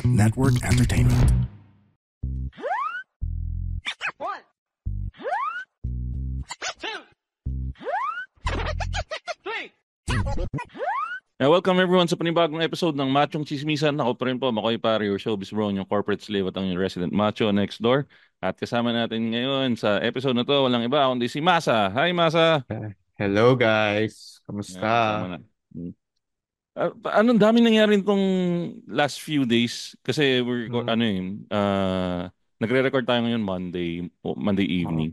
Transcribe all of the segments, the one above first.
Network Entertainment. One, two, three. Welcome everyone sa panibagong episode ng Machong Chismisan. Ako pa rin po, Makoy Pare, your showbiz bro, yung corporate slave at ang yung resident macho next door. At kasama natin ngayon sa episode na to, walang iba kundi si Masa. Hi Masa! Hello guys, kamusta? Yan, kasama na. Anong dami nangyari nitong last few days? Kasi nagre-record tayo ngayon Monday evening.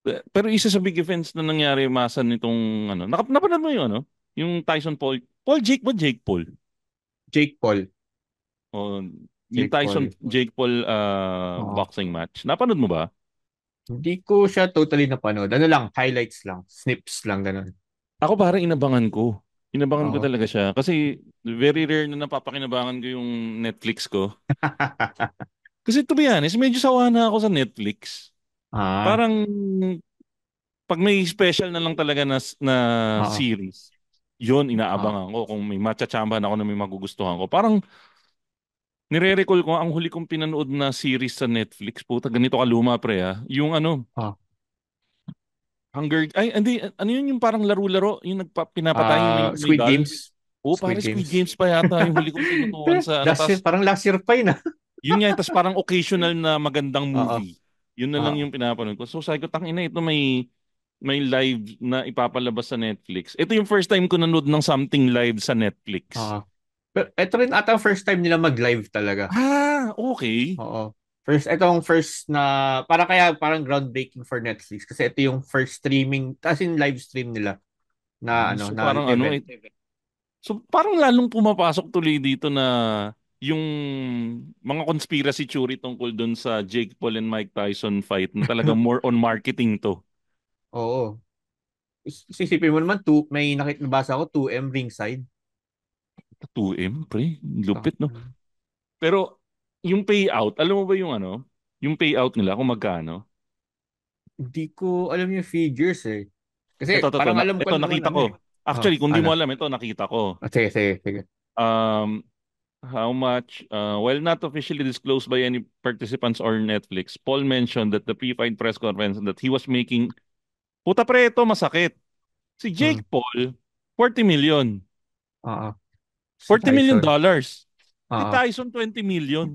Pero isa sa big events na nangyari, Masa, nitong napanood mo yung yung Tyson Jake Paul. Jake Paul. O, yung Jake Tyson Paul. Jake Paul boxing match. Napanood mo ba? Hindi ko siya totally napanood. Ano lang, highlights lang, snips lang, ganun. Ako parang inabangan ko. Inabangan ko Oo. talaga siya. Kasi very rare na napapakinabangan ko yung Netflix ko. Kasi to be honest, medyo sawa na ako sa Netflix. Ah, Parang pag may special na lang talaga na oo. series, yun, Oo. inaabangan ko. Kung may matchatsambahan ako na may magugustuhan ko. Parang nire-recall ko ang huli kong pinanood na series sa Netflix. Puta, ganito kaluma pre ah. Yung Ah, ano yun yung parang laro-laro, yung pinapatay yung may Squid doll. Games. Oo, pare Squid Squid Games. Games pa yata yung huli kong pinutuan sa tas Parang last year pa yun. yun nga, tas parang occasional na magandang Oo. movie. Yun na lang Oo. yung pinapanood ko. So sabi ko, tangina ito may live na ipapalabas sa Netflix. Ito yung first time ko nanood ng something live sa Netflix. Oo. Pero ito rin ata first time nila mag-live talaga. Ah, okay. Oo. First na, parang groundbreaking for Netflix. Kasi ito yung first streaming, as in live stream nila So na parang event. so parang lalong pumapasok tuloy dito na yung mga conspiracy theory tungkol dun sa Jake Paul and Mike Tyson fight na talagang more on marketing to. Oo. Sisipin mo naman, nabasa ko 2M ringside. 2M, pre. Ah, Lupit, no? Pero yung payout, alam mo ba yung yung payout nila kung magkano? Hindi ko alam yung figures eh. Kasi parang alam ko Ito naman nakita ko. eh. Oh, Actually, kung di mo ano? alam, ito nakita ko. Sige, sige, sige. Um, how much, while not officially disclosed by any participants or Netflix, Paul mentioned that the pre-fight press conference that he was making, puta pre, ito masakit. Si Hmm. Jake Paul, 40 million. Oo. Si 40 million Tyson. dollars. Si Oo. Tyson, 20 million.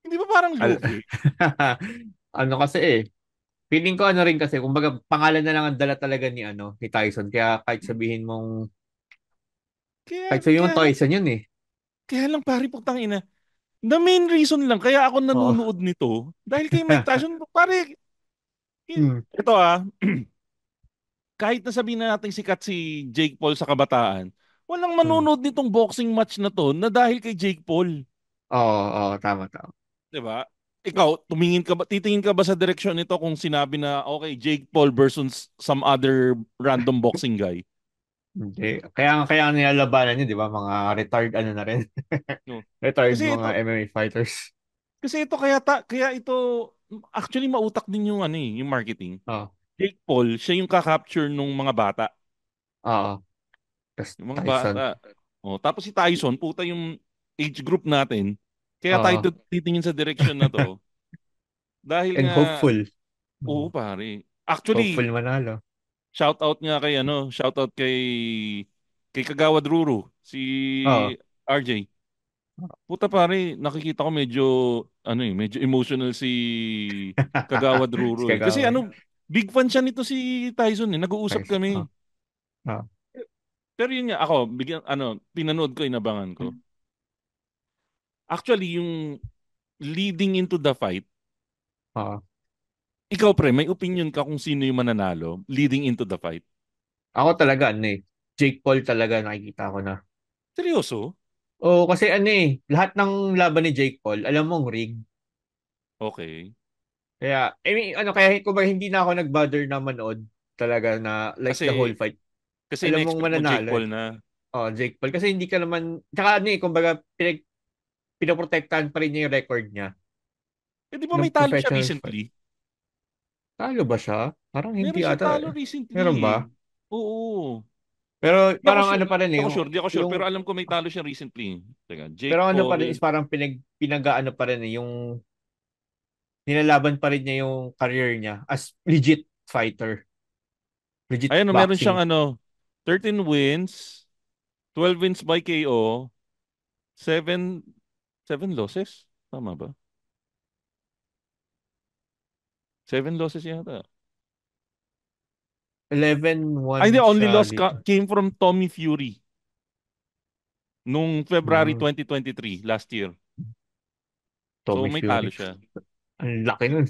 Hindi ba parang Al- lugi? ano kasi eh. Feeling ko ano rin kasi, kumbaga pangalan na lang ang dala talaga ni Tyson. Kaya Kaya, kahit sabihin mo kaya lang, Tyson yun eh. kaya lang pare putang ina. The main reason lang, kaya ako Oo. nanonood nito, dahil kay Mike Tyson, pare, Hmm. ito kahit na sabihin na natin sikat si Jake Paul sa kabataan, walang Hmm. manonood nitong boxing match na to na dahil kay Jake Paul. Oo, oo, tama, tama. 'Di ba? Ikaw, titingin ka ba sa direksyon nito kung sinabi na, okay, Jake Paul versus some other random boxing guy? Hindi. Kaya nilalabanan niya, di ba? Mga retired ano na rin. No. Retired Kasi mga ito, MMA fighters. kaya ito, actually mautak din yung yung marketing. Oo. Jake Paul, siya yung ka-capture nung mga bata. Oo. Tapos Yung mga Tyson. bata. Oh, tapos si Tyson, puta yung age group natin. Kaya tayo Oo. titingin sa direction na to. Dahil And nga, hopeful. oo pare. Actually, Hopeful manalo. shout out kay Kagawad Ruru, si Oo. RJ. Puta pare, nakikita ko medyo emotional si Kagawad Si Ruru eh. Kasi Kagawa. big fan siya nito si Tyson eh. Nag-uusap Tyson. Oo. kami. Oo. Pero yun nga, ako, pinanood ko, inabangan ko. Actually, yung leading into the fight, Oo. ikaw pre, may opinion ka kung sino yung mananalo leading into the fight? Ako talaga Jake Paul talaga nakikita ko na. Seryoso? Oo, kasi lahat ng laban ni Jake Paul, alam mong rig. Okay. Kaya, kaya kumbaga hindi na ako nag-bother na manood talaga na like the whole Kasi, fight. kasi Alam mong na-expect mo Jake mananalo Paul eh. na. Oh, Jake Paul. Kasi hindi ka naman, tsaka kumbaga, pinoprotektahan pa rin niya yung record niya Eh di ba ng may talo siya professional fight. recently? Talo ba siya? Parang hindi Meron siyang ata talo eh. recently Meron eh. ba? Oo. Pero Di ako parang sure, ano pa rin di eh, ako sure, di ako sure. yung Pero alam ko may talo siya recently. Teka, pero Jake ano pa rin is Paul. parang pinag-ano pa rin eh, yung nilalaban pa rin niya yung career niya as legit fighter, legit Ayan, meron siyang boxing. 13 wins, 12 wins by KO, 7 7 losses. Tama ba? 7 losses yata. 11-1 Ay, the only siya loss dito. came from Tommy Fury nung February Hmm, 2023, last year. So Tommy may talo Fury. siya. Ang laki nun.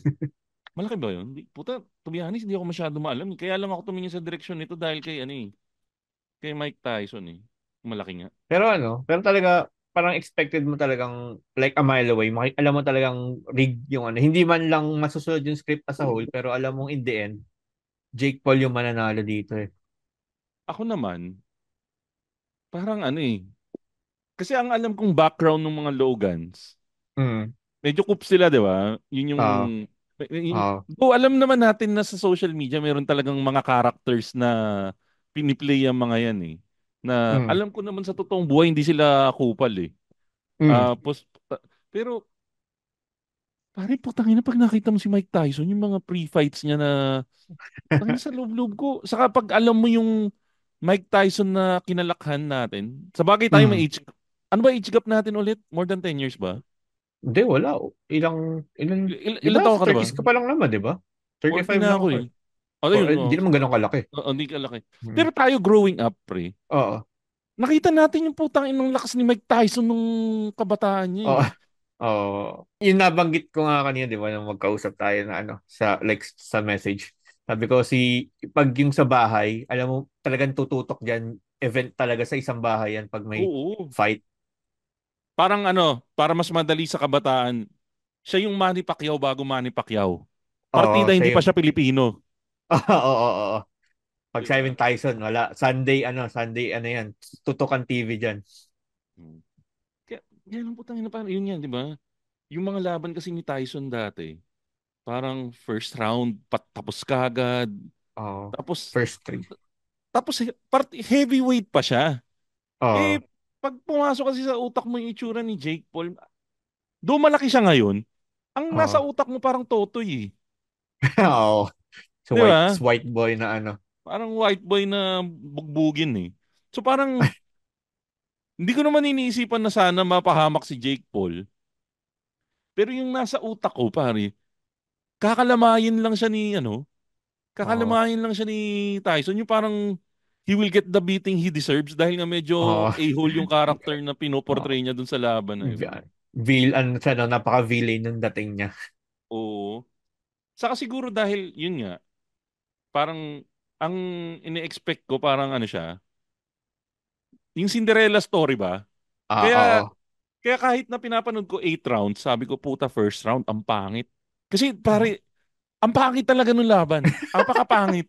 Malaki ba yun? Puta, to be honest, hindi ako masyado maalam. Kaya lang ako tumingin sa direksyon nito dahil kay Mike Tyson eh. Malaki nga. Pero talaga parang expected mo talagang like a mile away. Alam mo talagang rig yung ano. Hindi man lang masusunod yung script as a whole, pero alam mong in the end, Jake Paul yung mananalo dito eh. Ako naman, parang kasi ang alam kong background ng mga Logans, Hmm. medyo coup sila, di ba? Ah, ah. Alam naman natin na sa social media meron talagang mga characters na piniplay ang mga yan eh. Na Hmm. alam ko naman sa totoong buhay hindi sila kupal eh. Hmm. Pero pare putangina pag nakita mo si Mike Tyson, yung mga pre-fights niya na tangina sa loob-loob ko. Saka pag alam mo yung Mike Tyson na kinalakhan natin, sa bagay tayo Hmm. may age. Ano ba age gap natin ulit? More than 10 years ba? Hindi, wala. Di Ilan ba? taon Sa ka na ba? 30s ka pa lang naman, di ba? 40 35 na lang ako ako eh. eh. Ano yun? Hindi naman ganun kalaki. Hindi ka laki. Hmm. Pero tayo growing up, pre, Oo. nakita natin yung putang inang lakas ni Mike Tyson nung kabataan niya Oo. eh. Oo. Yung nabanggit ko nga kanina, di ba, nung magkausap tayo na ano, sa like sa message. Sabi ko pag yung sa bahay, alam mo, talagang tututok diyan, event talaga sa isang bahay yan pag may Oo. fight. Parang para mas madali sa kabataan, siya yung Manny Pacquiao bago Manny Pacquiao. Oo, Partida, siya hindi pa yung, siya Pilipino. oo, oo, oo. Pag Di ba? Simon Tyson, wala. Sunday ano yan, tutukan TV diyan. Hmm. Kaya lang putang ina parang yun yan, di ba? Yung mga laban kasi ni Tyson dati, parang first round, tapos kagad. Oo. Tapos, First three. tapos heavyweight pa siya. Eh, Oo. pag pumasok kasi sa utak mo yung itsura ni Jake Paul, do malaki siya ngayon, ang nasa Oo. utak mo parang totoy eh. Oo. So Di ba? white boy na ano. Parang white boy na bugbugin eh. So parang, hindi ko naman iniisipan na sana mapahamak si Jake Paul. Pero yung nasa utak ko, pare, kakalamayin lang siya ni, Oo. kakalamayin lang siya ni Tyson. Yung parang, he will get the beating he deserves dahil nga medyo Oo. a-hole yung character na Oo. pinoportray niya dun sa laban na yun. Ano siya, no, napaka-villain nung dating niya. Oo. Saka siguro dahil, yun nga, parang, ang ini-expect ko parang siya, yung Cinderella story ba? Ah, Kaya, oo. kaya kahit na pinapanood ko 8 rounds, sabi ko, puta, first round, ang pangit. Kasi, pare, ang pangit talaga nung laban. Ang pakapangit.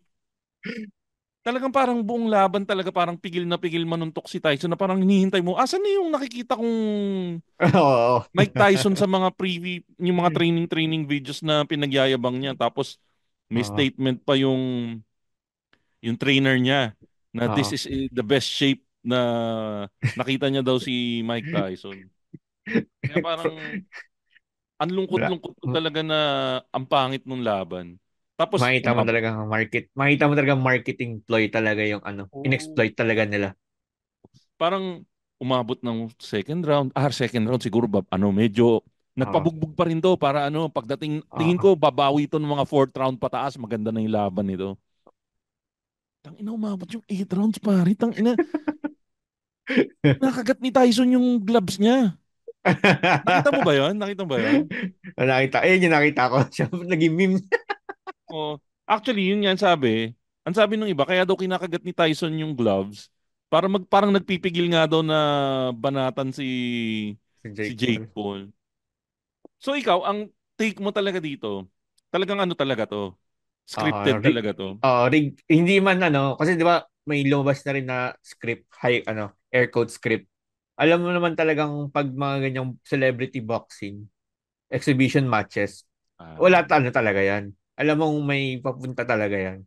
Talagang parang buong laban talaga parang pigil na pigil manuntok si Tyson na parang hinihintay mo. Asan na yung nakikita kong Oo. Mike Tyson sa mga preview, yung mga training videos na pinagyayabang niya. Tapos may Oo. statement pa yung trainer niya na this Oo. is the best shape na nakita niya daw si Mike Tyson. Kaya parang ang Wala. lungkot-lungkot ko talaga na ang pangit nung laban. Tapos Makita mo talaga marketing ploy talaga yung ano, oh, inexploit talaga nila. parang umabot ng second round. Second round siguro medyo Oo. nagpabugbog pa rin to para pagdating tingin Oo. ko babawi to ng mga fourth round pataas, maganda na yung laban nito. Tang ina umabot yung 8 rounds pare. Tang ina nakagat ni Tyson yung gloves niya. Nakita mo ba 'yon? Nakita mo ba 'yon? Ayun yung nakita ko. Siya naging meme. Oh, actually yun nga ang sabi. Ang sabi ng iba kaya daw kinakagat ni Tyson yung gloves para parang nagpipigil nga daw na banatan Si si Jake Jake Paul. Paul. So ikaw, ang take mo talaga dito, talagang talaga to? Oo, Scripted talaga to? hindi man ano, kasi 'di ba may lumabas na rin na script, air quote script. Alam mo naman talagang pag mga ganyang celebrity boxing, exhibition matches, Ah, wala talaga 'yan. Alam mong may papunta talaga 'yan.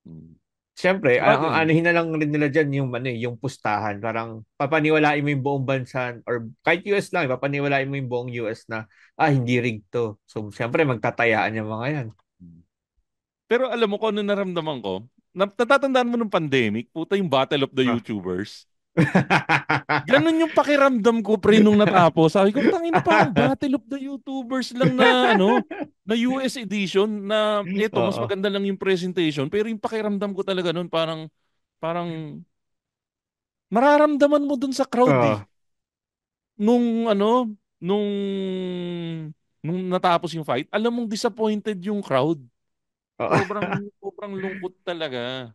mm. Siyempre, ang Sabagay. anuhin na lang rin nila dyan yung, ano, yung pustahan. Parang papaniwalain mo yung buong bansa or kahit US lang, papaniwalain mo yung buong US na, hindi rigged to. So, siyempre, magtatayaan yung mga yan. Pero alam mo kung ano naramdaman ko? Natatandaan mo nung pandemic, puta yung Battle of the Ah. YouTubers. Ganun yung pakiramdam ko pre nung natapos. Sabi ko, tangina parang Battle of the YouTubers lang na ano, na US edition na eto mas Oo. maganda lang yung presentation pero yung pakiramdam ko talaga nun parang mararamdaman mo dun sa crowd eh. Oo. Nung ano, nung nung natapos yung fight, alam mong disappointed yung crowd. Oo. Sobrang sobrang lungkot talaga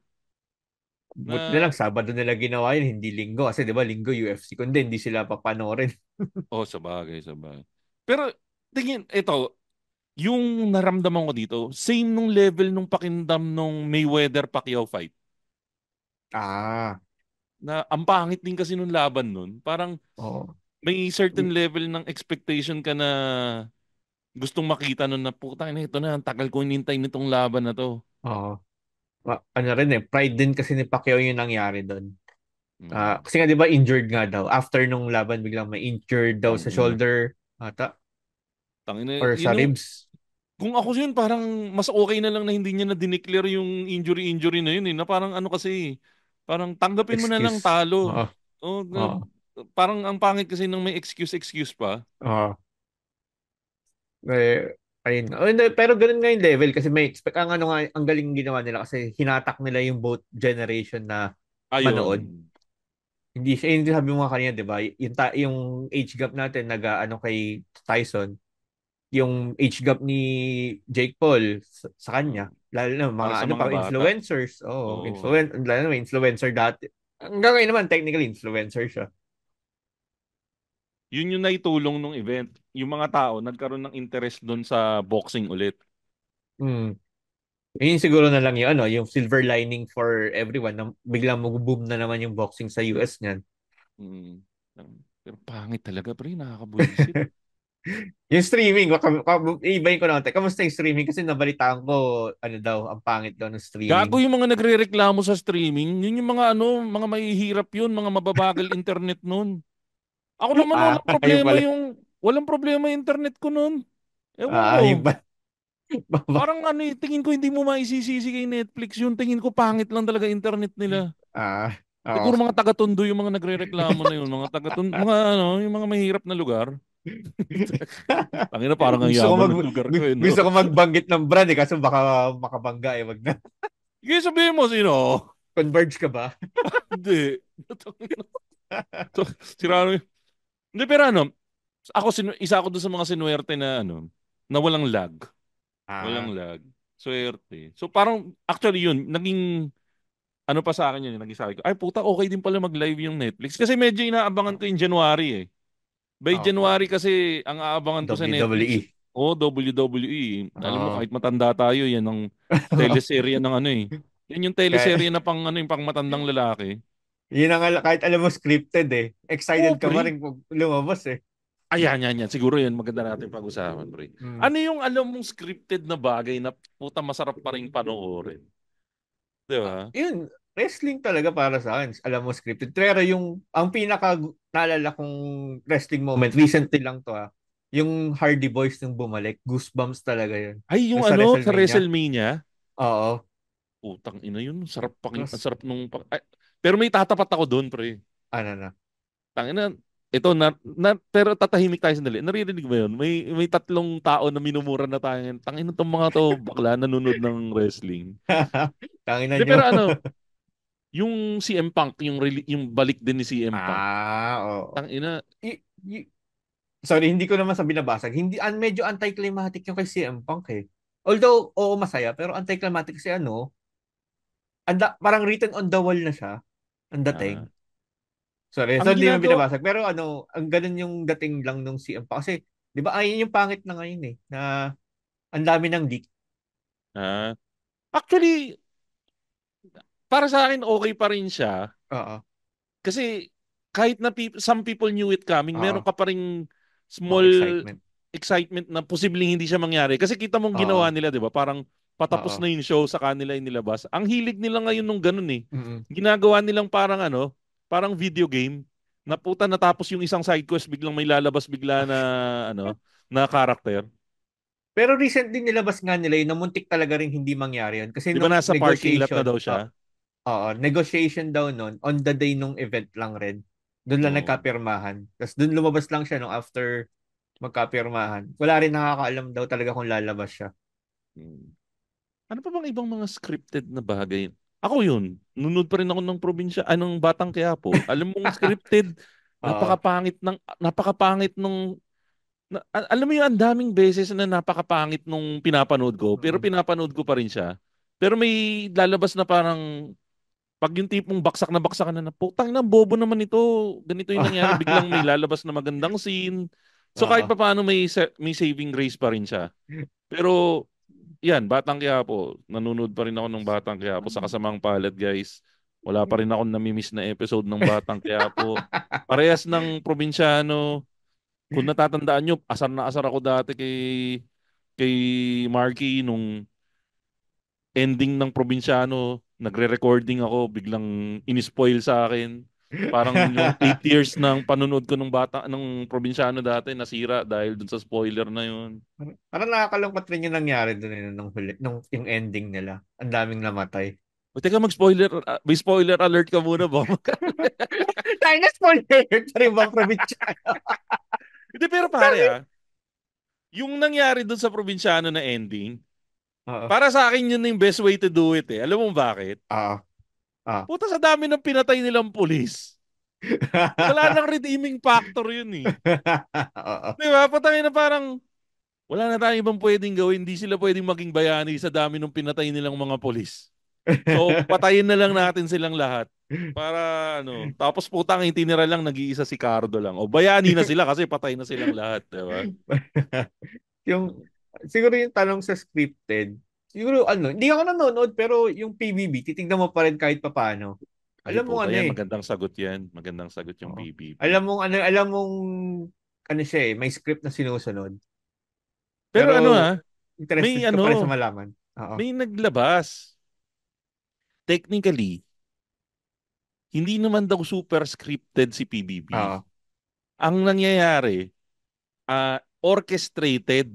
Buti na na lang, Sabado nila ginawa yun, hindi Linggo. Kasi di ba, Linggo UFC, kundi hindi sila papanoorin. oh sabagay sabagay. Pero tingin ito, yung naramdaman ko dito, same nung level nung pakindam nung Mayweather Pacquiao fight. Ah, Na ang pangit din kasi nung laban nun. Parang oo. may certain level ng expectation ka na gustong makita nun na putang ina ito na, ang tagal ko hinintay nitong laban na to. Oo. Ano rin pride din kasi ni Pacquiao yung nangyari doon. Mm. Kasi nga 'di ba injured nga daw. After nung laban biglang may injured daw sa Tangina. shoulder ata Tangina. or sa Yun yung, ribs. kung ako yun, parang mas okay na lang na hindi niya na dineclare yung injury na yun eh. Na parang ano kasi, parang tanggapin mo na lang Excuse. talo. Oo. Oh, Oo. parang ang pangit kasi nang may excuse pa. Oo. Ayun. Oh, hindi, pero ganun nga yung level kasi may expect ang ano nga ang galing ginawa nila kasi hinatak nila yung both generation na manood. Ayun. Hindi sabi mo nga kanina, 'di ba? Yung age gap natin ano kay Tyson, yung age gap ni Jake Paul sa kanya, Mm. lalo na Para mga sa ano mga pa bata. influencers. Oh, Oo. lalo na may influencer dati. Hanggang ngayon naman technically influencer siya. Yun yung naitulong nung event. Yung mga tao nagkaroon ng interest doon sa boxing ulit. Hmm. Yun siguro na lang yung ano, yung silver lining for everyone na biglang mag-boom na naman yung boxing sa US niyan. Mm. Pero pangit talaga, pre. Nakakabwisit. Yung streaming, ibayin ko na konti. Kamusta yung streaming? Kasi nabalitaan ko, ano daw, ang pangit daw ng Gago streaming. yung mga nagrereklamo sa streaming. Yun yung mga ano, mga mahihirap yun, mga mababagal internet nun. Ako naman Yung pala. walang problema yung internet ko nun. Ewan ko. Yung pala. Parang ano eh, tingin ko hindi mo maisisisi kay Netflix yun. Tingin ko pangit lang talaga internet nila. Ah, oo. Siguro mga taga-Tondo yung mga nagrereklamo na yun. Mga mga ano, yung mga mahirap na lugar. Tangina parang ang gusto ko yaman mag ng lugar ko eh, no? gusto ko magbanggit ng brand kaso baka makabangga wag na. Sige, sabihin mo sino? Converge ka ba? Hindi. So, sira ano yun. Hindi, pero ano, isa ako doon sa mga sinuwerte na ano, na walang lag. Ah, Walang lag. Swerte. So parang, actually yun, naging, ano pa sa akin yun, naging sabi ko, ay puta, okay din pala mag-live yung Netflix. Kasi medyo inaabangan ko yung January eh. By oo. January kasi, ang aabangan ko sa Netflix, WWE. WWE. Alam mo, Oo. kahit matanda tayo, yan ang teleserye ng ano eh. Yan yung Kaya, teleserye na pang ano, yung pang matandang lalaki. yun ang kahit alam mo scripted Oo, Excited ka pa pre. rin kung lumabas Ayan, yan, yan. Siguro yan, maganda natin pag-usapan, pre. Mm. Ano yung alam mong scripted na bagay na puta masarap pa rin panoorin? Di ba? Yun, wrestling talaga para sa akin. Alam mo scripted. Pero ang pinaka naalala kong wrestling moment, recently lang to yung Hardy Boys nung bumalik. Goosebumps talaga yun. Ay, yung Yung sa ano, sa WrestleMania. WrestleMania, Oo. putang ina yun. Ang Tapos, sarap nung, ay, pero may tatapat ako doon, pre. ano na. Tangina, ito pero tatahimik tayo sandali. Naririnig mo yun? May tatlong tao na minumura na tayo. Tangina tong mga to, bakla nanonood ng wrestling. Tanginan Hindi, nyo. pero ano, yung CM Punk, yung balik din ni CM Punk. Oo. Tangina, Y- y- Sorry, hindi ko naman sa binabasag. Hindi, medyo anticlimactic yung kay CM Punk Although, oo, masaya, pero anticlimactic kasi parang written on the wall na siya, ang ah, dating. Sorry, ang so hindi naman ginagawa, binabasag. Pero ang ganun yung dating lang nung CM Punk. Kasi, di ba, ayun yung pangit na ngayon na ang dami ng leak. ah, actually, para sa akin, okay pa rin siya. Oo, Kasi kahit na some people knew it coming, meron oo, ka pa ring oo, small excitement. excitement na posibleng hindi siya mangyari. Kasi kita mong ginawa Oo, nila, 'di ba? Parang patapos Oo. na yung show sa kanila yung nilabas. Ang hilig nila ngayon nung ganun eh. Mm. Ginagawa nilang parang parang video game. Na puta natapos yung isang side quest biglang may lalabas bigla na na character. Pero recently nilabas nga nila yun, na muntik talaga rin hindi mangyari yun. Kasi 'Di ba nung nasa parking lot na negotiation, daw siya? negotiation daw nun, on the day nung event lang rin. Doon lang Oo. nagkapirmahan. Tapos doon lumabas lang siya nung after magkapirmahan. Wala rin nakakaalam daw talaga kung lalabas siya. Hmm. Ano pa bang ibang mga scripted na bagay? Ako yun. Nunod pa rin ako ng probinsya, anong Batang Quiapo. Alam mong scripted, Oo. napakapangit nung alam mo yung ang daming beses na napakapangit nung pinapanood ko, pero Mm. pinapanood ko pa rin siya. Pero may lalabas na parang pag yung tipong baksak na putang na bobo naman ito. Ganito yung nangyari, biglang may lalabas na magandang scene. So kahit Oo. pa paano may saving grace pa rin siya. Pero yan, Batang Quiapo. Nanonood pa rin ako ng Batang Quiapo sa kasamang palad, guys. Wala pa rin akong namimiss na episode ng Batang Quiapo. Parehas ng probinsyano. Kung natatandaan nyo, asar na asar ako dati kay Marky nung ending ng probinsyano. Nagre-recording ako, biglang inispoil sa akin. Parang yung 8 years ng panonood ko ng probinsyano dati nasira dahil dun sa spoiler na yun. Parang nakakalungkot rin yung nangyari doon nung huli, nung yung ending nila. Ang daming namatay. O teka, mag-spoiler, may spoiler alert ka muna ba? Tayo na spoiler sa ibang probinsya. Hindi, pero pare yung nangyari dun sa probinsyano na ending, Oo. para sa akin yun yung best way to do it eh. Alam mo bakit? Oo. Oo. Puta sa dami ng pinatay nilang pulis. Wala nang redeeming factor yun eh. Oo. Di ba? Patangin na parang wala na tayong ibang pwedeng gawin. Hindi sila pwedeng maging bayani sa dami ng pinatay nilang mga pulis. So, patayin na lang natin silang lahat. Para tapos putang itinira lang nag-iisa si Cardo lang. O bayani na sila kasi patay na silang lahat, di ba? Yung siguro yung tanong sa scripted, siguro hindi ako nanonood pero yung PBB titignan mo pa rin kahit papaano. Ay, Alam mo puta ano yan. eh. Magandang sagot yan. Magandang sagot yung Oo. BBB. Alam mong ano siya eh, may script na sinusunod. Pero Pero may interested ka pa rin sa malaman. Oo. may naglabas. Technically, hindi naman daw super scripted si PBB. Oo. Ang nangyayari, orchestrated.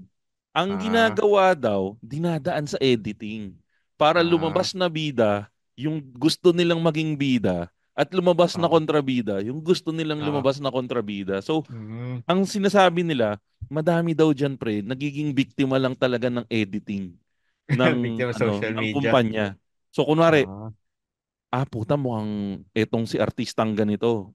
Ang Ah, ginagawa daw, dinadaan sa editing. Para ah, lumabas na bida, yung gusto nilang maging bida, at lumabas na oo. kontrabida, yung gusto nilang Oo. lumabas na kontrabida. So, Mm. ang sinasabi nila, madami daw dyan, pre, nagiging biktima lang talaga ng editing ng Biktima social ng media. kumpanya. So kunwari, Ah, puta mukhang etong si artistang ganito.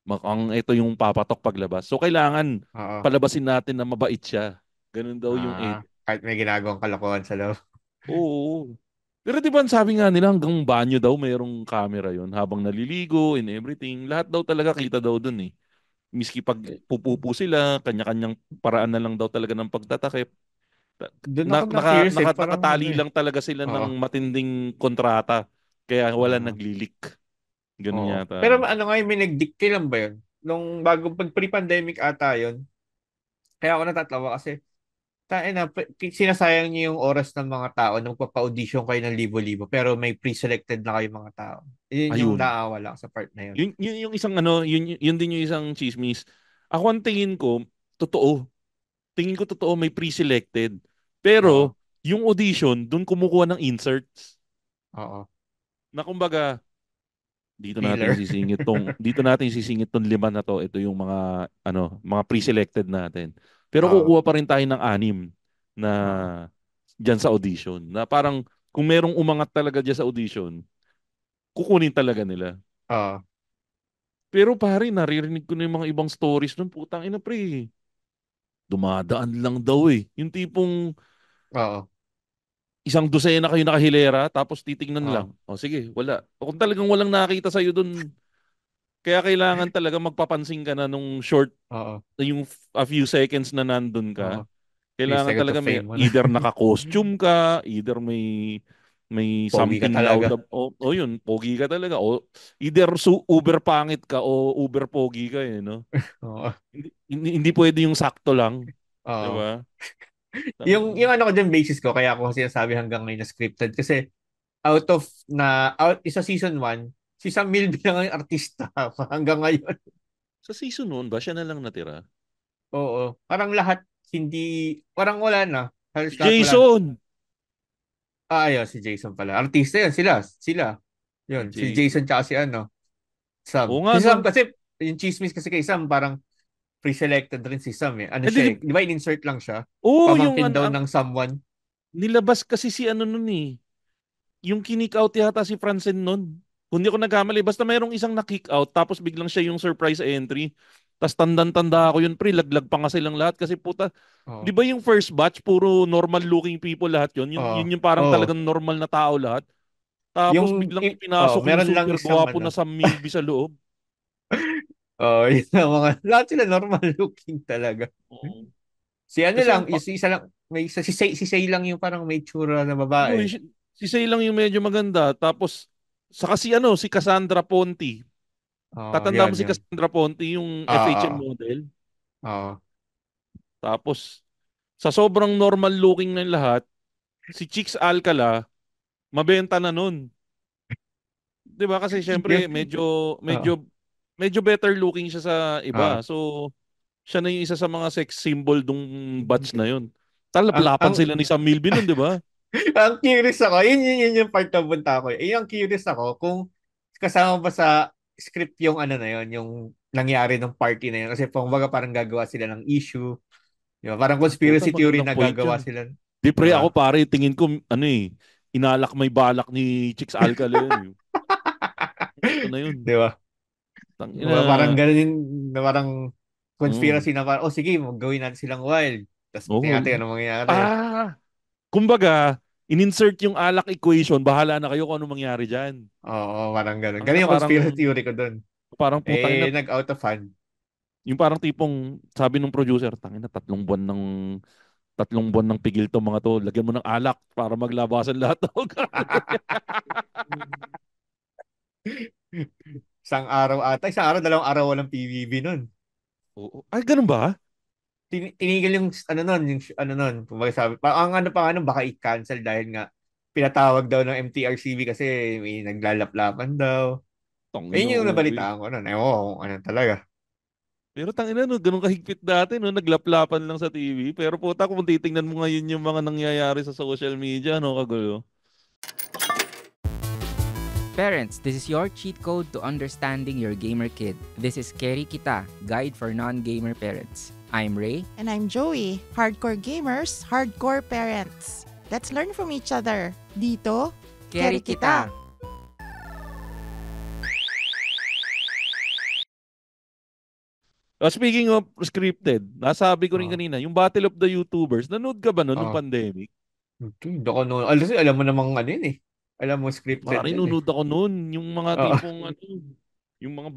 Mukhang ito yung papatok paglabas. So kailangan oo. palabasin natin na mabait siya. Ganun daw yung edit. Kahit may ginagawang kalokohan sa loob. Oo. Pero di ba sabi nga nila hanggang banyo daw mayroong camera yon habang naliligo and everything. Lahat daw talaga kita daw dun eh. Miski pag pupupo sila, kanya-kanyang paraan na lang daw talaga ng pagtatakip. Doon ako na-curious eh. Parang ano Nakatali eh. lang talaga sila Oo. ng matinding kontrata. Kaya wala Ah, nag-leak. Ganun oo. yata. Pero ano nga yung may nag-dictate lang ba yun? Nung bago pag pre-pandemic ata yun. Kaya ako natatawa kasi sinasayang niyo yung oras ng mga tao nung papa-audition kayo ng libo-libo pero may pre-selected na kayo mga tao. Yun yung Ayun. naawala sa part na yun. Yun yung isang yun din yung isang chismis. Ako ang tingin ko, totoo. Tingin ko totoo may pre-selected. Oo. Pero, yung audition, dun kumukuha ng inserts. Oo. Na kumbaga, Filler. dito natin sisingit tong lima na to. Ito yung mga pre-selected natin. Pero Oo. kukuha pa rin tayo ng anim na Oo. diyan sa audition. Na parang, kung merong umangat talaga diyan sa audition, kukunin talaga nila. Oo. Pero pare, naririnig ko na yung mga ibang stories nun. Putang ina pre. Dumadaan lang daw eh. Yung tipong Oo. isang dosena kayo nakahilera, tapos titingnan lang. Oo. O sige, wala. O kung talagang walang nakita sa'yo dun, kaya kailangan talaga magpapansin ka na nung Oo. a few seconds na nandun Oo. ka. Few Kailangan seconds talaga of may, fame mo na. either naka-costume ka, either may Pogi ka something loud, talaga. o yun, pogi ka talaga. O either uber pangit ka o uber pogi ka eh, no? Oo. Hindi pwede yung sakto lang, 'di Oo. ba? Yung ano ko dyan, basis ko, kaya ako sinasabi hanggang ngayon na scripted. Kasi isa season 1, si Sam Milby lang ang artista hanggang ngayon. Sa season 1 ba, siya na lang natira? Oo. Parang lahat hindi, parang wala na. Si Halos lahat wala na. Jason! Ayun, si Jason pala. Artista yun, sila. Si Yun, si Jason. Jason tsaka si ano, Sam. Oo nga, Si no? Sam kasi, yung chismis kasi kay Sam, parang pre-selected rin si Sam eh. Ano Eh, siya eh, di ba in-insert lang siya? oo, yung Pamangkin daw ng someone. nilabas kasi si ano nun eh. Yung kinick out yata si Francen nun. Kung di ako nagkamali, basta mayroong isang na-kick out, tapos biglang siya yung surprise entry. Tapos tandang-tanda ako yun, pre, laglag pa nga silang lahat. Kasi puta, di Oo. ba yung first batch, puro normal looking people lahat yun? Yun Oo. yung parang Oo. talagang normal na tao lahat. Tapos biglang ipinasok yung Meron lang super isang gwapo na ano. Sam Milby sa loob. Yun ang mga, lahat sila normal looking talaga. Oo. Si ano Kasi lang, si isa lang, si Say lang yung parang may tsura na babae. si Say lang yung medyo maganda. Tapos, saka si ano, si Cassandra Ponti. Tatanda mo si Yun. Cassandra Ponti, yung FHM Oo. model. Oo. Tapos, sa sobrang normal looking ng lahat, si Chicks Alcala, mabenta na nun. 'Di ba? Kasi syempre, Yun. Oo. medyo better looking siya sa Oo. iba. So, siya na yung isa sa mga sex symbol dong batch na yun. Ang, Talaplapan ang, sila ni Sam Milby nun, 'di ba? ang curious ako, yun yung part na bunta ko. Yung curious ako kung kasama ba sa script yung ano na yun, yung nangyari ng party na yun. Kasi kumbaga parang gagawa sila ng issue. Di ba? Parang Puta, conspiracy theory magandang na point gagawa yun. sila. Di Di pre, ako ba? pare, tingin ko, ano eh, inalak may balak ni Chicks Alcala yun eh. Ito na yun. Di ba? Tangina. Parang ganun yung na parang Mm. conspiracy na parang, oh sige, gawin natin silang wild. Tapos tingnan Oo. natin anong mangyayari. Ah, kumbaga, in-insert yung alak equation, bahala na kayo kung ano mangyari dyan. Oo, parang ganun. Ang ina, Ganun yung parang, conspiracy theory ko dun. putang ina, Nag-out of hand. yung parang tipong, sabi nung producer, tangina, 3 buwan ng pigil to mga to, lagyan mo ng alak para maglabasan lahat ng ugali. Isang araw, 2 araw walang PBB nun. Oo. Ay, ganun ba? Tinigil yung ano nun, kumbaga sabi, ang ano pa ano, baka i-cancel dahil nga pinatawag daw ng MTRCB kasi may naglalaplapan daw. Tangina, Ayun yung uwi. nabalitaan ko nun. Ewan ko kung ano talaga. Pero tangina no, ganun kahigpit dati no, naglaplapan lang sa TV. Pero puta, kung titingnan mo ngayon yung mga nangyayari sa social media, no, kagulo. Parents, this is your cheat code to understanding your gamer kid. This is Keri Kita, Guide for Non-Gamer Parents. I'm Ray. And I'm Joey. Hardcore gamers, hardcore parents. Let's learn from each other. Dito, Keri Kita. Speaking of scripted, nasabi ko rin Oo. kanina, yung Battle of the YouTubers, nanood ka ba nun nung Oo. pandemic? Hindi ako noon. Alam mo namang ano yun eh. Alam mo scripted Pare, yun eh. nanood ako nun. Yung mga Oo. tipong ano, yung mga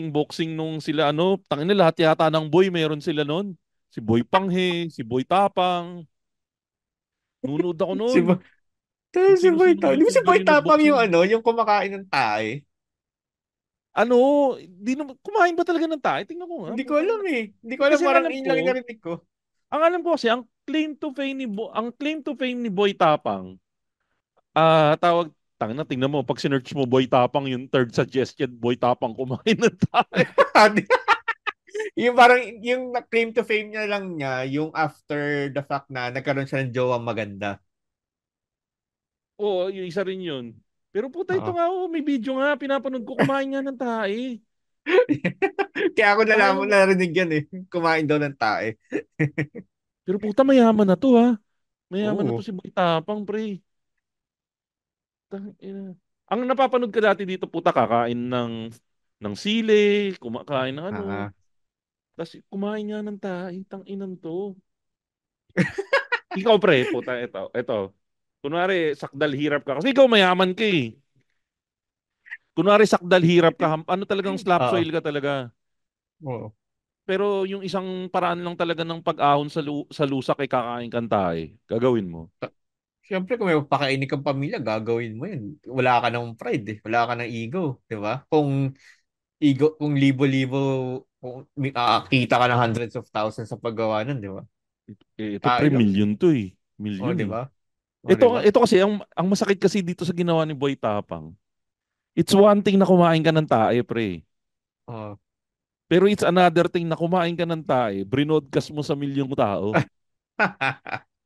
boxing nung sila ano, tangina lahat yata ng boy meron sila nun. Si Boy Panghe, si Boy Tapang. Nanood ako Si nun. Boy, Kung si Boy sino-sinong Tapang. Di ba si YouTuber Boy yung Tapang yung nagboxing. ano, yung kumakain ng tae? Ano, di na, kumain ba talaga ng tayo? Tingnan ko nga, Hindi ko putang alam ina. eh. Hindi ko alam, Kasi parang yun lang yung narinig ko. ang alam ko kasi ang claim to fame ni Boy Tapang, tawag tangina, tingnan mo pag sinearch mo Boy Tapang yung third suggestion, Boy Tapang kumain ng tayo. Yung parang, yung claim to fame niya lang niya, yung after the fact na nagkaroon siya ng jowang maganda. Oo, yung isa rin yun. Pero puta ito Oo. nga, oh, may video nga, pinapanood ko, kumain nga ng tae. Kaya ako Tangina, narinig yan eh. Kumain daw ng tae. pero puta mayaman na to ha. Mayaman na to Oo. si Boy Tapang, pre. Tangina. Ang napapanood ka dati dito, puta, kakain ng sili, kumakain ng ano. Ah. Tapos kumain nga ng tae, inan to. Ikaw pre, puta, ito. Kunwari, sakdal hirap ka. Kasi ikaw mayaman ka eh. Kunwari, sakdal hirap ka, ano talagang slap Oo. soil ka talaga. Oo. Pero yung isang paraan lang talaga ng pag-ahon sa lusak ay kakain kang tae. Gagawin mo. Siyempre, kung may pakainin kang pamilya, gagawin mo yun. Wala ka ng pride eh. Wala ka ng ego. Di ba? Kung libo-libo, kung kita ka ng hundreds of thousands sa paggawa nun, di ba? Ito pre, Ilang, million to eh. oh, Million di eh. ba? Oh, di Ito, ba? ito kasi, ang masakit kasi dito sa ginawa ni Boy Tapang, it's one thing na kumain ka ng tae, pre. Oh. Pero it's another thing na kumain ka ng tae, brinodcast mo sa milyong tao.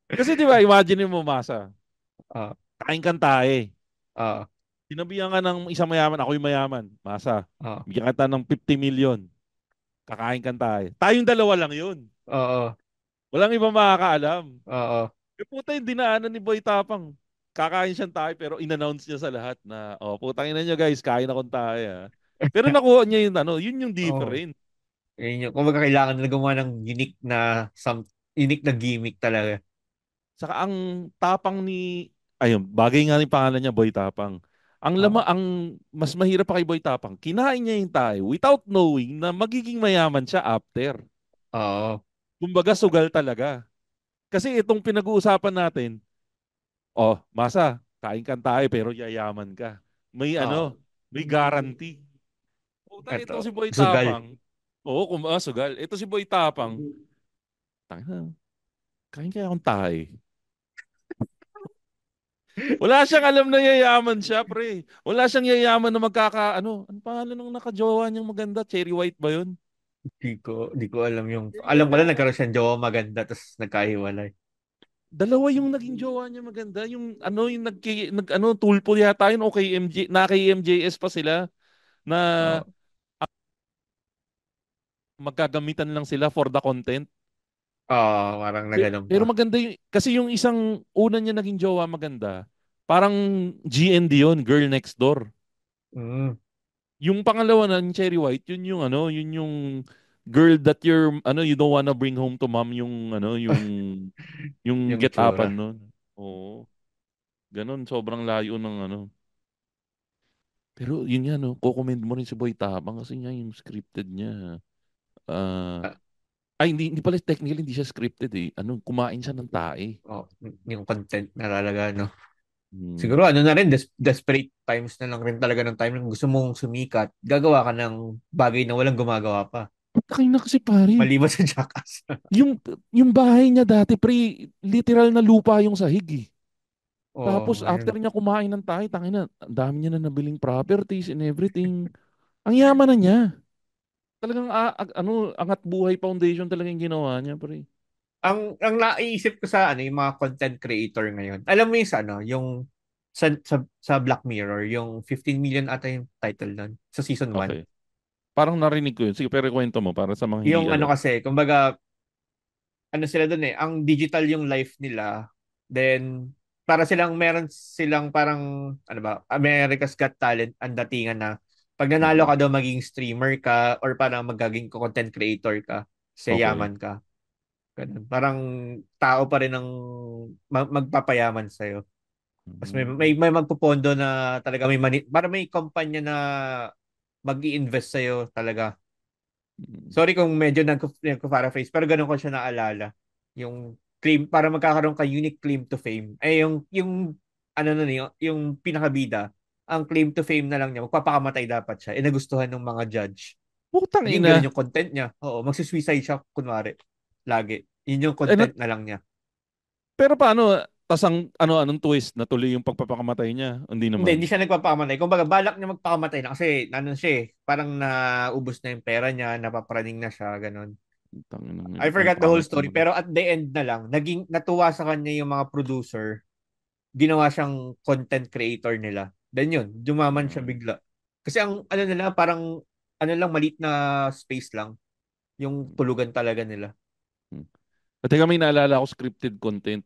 Kasi di ba, imagine mo, Masa, Oh, kain kang tae. oh, Sinabihan ka ng isang mayaman, ako'y mayaman. Masa, oh, bigyan kita ng 50 million. Kakain kang tae. Tayong dalawa lang yun. oo, Walang ibang makakaalam. oo. Eh puta yung dinaanan ni Boy Tapang. Kakain siyang tayo pero in-announce niya sa lahat na, oh, putangin na niyo guys, kain akong tayo ha. Pero nakuha niya yung ano, yun yung Oo. different. Yun yung, kumbaga kailangan na gumawa ng unique na gimmick talaga. Saka ang tapang ni, ayun, bagay nga yung pangalan niya, Boy Tapang. Oo. Ang mas mahirap pa kay Boy Tapang, kinain niya yung tayo without knowing na magiging mayaman siya after. Oo. Kumbaga, sugal talaga. Kasi itong pinag-uusapan natin, oh, Masa, kain kan tayo pero yayaman ka. May Oo. ano, may guarantee. Puta, ito Ito, si Boy sugal. Tapang. Oo, sugal. Ito si Boy Tapang. Tangina, kain kaya akong tayo. Wala siyang alam na yayaman siya, pre. Wala siyang yayaman na ano pangalan ng nakajowa niyang maganda? Cherry White ba yun? Di ko alam yung, Cherry alam White ko lang ata. nagkaroon siyang jowa maganda tapos nagkahiwalay. Dalawa yung naging jowa niya maganda. Yung ano, yung ano, tulpo yata yun o kay na kay MJS pa sila na Oo. magkagamitan lang sila for the content. Oo, parang na ganun Pero pa. maganda yung, kasi yung isang una niya naging jowa maganda, parang GND yun, Girl Next Door. Mm, Yung pangalawa na yung Cherry White, yun yung ano, yun yung girl that you don't wanna bring home to mom yung ano, yung yung get upan itsura. nun. Oo. Ganon, sobrang layo ng ano. Pero yun nga, no, kukomend mo rin si Boy Tabang kasi nga yung scripted niya. Ah, Ah, hindi pala technically hindi siya scripted eh. Ano, kumain siya ng tae. oh, yung content na talaga, no? Hmm. Siguro ano na rin, desperate times na lang rin talaga ng time na gusto mong sumikat, gagawa ka ng bagay na walang gumagawa pa. Pagkain na kasi pare. Maliban sa Jackass. Yung, yung bahay niya dati, pre, literal na lupa yung sahig eh. Tapos Oo, after ayun. niya kumain ng tayo, tangina, ang dami niya na nabiling properties and everything. Ang yaman na niya. Talagang Angat Buhay Foundation talaga yung ginawa niya, pre. Ang naiisip ko sa ano, yung mga content creator ngayon. Alam mo yung sa ano, yung sa Black Mirror, yung 15 million ata yung title nun sa season 1. Okay. Parang narinig ko yun. Sige, pero kwento mo para sa mga hindi Yung ano alam. kasi, kumbaga, ano sila dun eh, ang digital yung life nila. Then, para silang, meron silang parang, ano ba, America's Got Talent, ang datingan na, pag nanalo Mm. ka daw maging streamer ka or parang magaging content creator ka, Okay. sayaman ka. Ganun. Parang tao pa rin ang magpapayaman sa'yo. Tapos Mm. may magpupondo na talaga para may kumpanya na mag-i-invest sa'yo talaga. Mm. Sorry kung medyo nagko-paraphrase, pero ganun ko siya naalala. Yung claim, para magkakaroon ka unique claim to fame. Yung ano nun, yung pinakabida, ang claim to fame na lang niya, magpapakamatay dapat siya. Eh, nagustuhan ng mga judge. Putang Naging ina. ganun yung content niya. Oo, magsisuicide siya, kunwari. Lagi. Yun yung Eh, content na lang niya. pero paano? Tas anong twist? Natuloy yung pagpapakamatay niya? Hindi Hindi naman. siya nagpapakamatay. Kumbaga, balak niya magpakamatay na kasi nanon siya eh. Parang naubos na yung pera niya, napapraning na siya, ganun. Tangina ng I ang forgot the whole pangit story, naman. pero at the end na lang, naging natuwa sa kanya yung mga producer, ginawa siyang content creator nila. Then yun, dumaman siya Mm. bigla. Kasi ang ano nila, parang ano lang, maliit na space lang. Yung tulugan talaga nila. Mm. At teka, may naalala ako scripted content.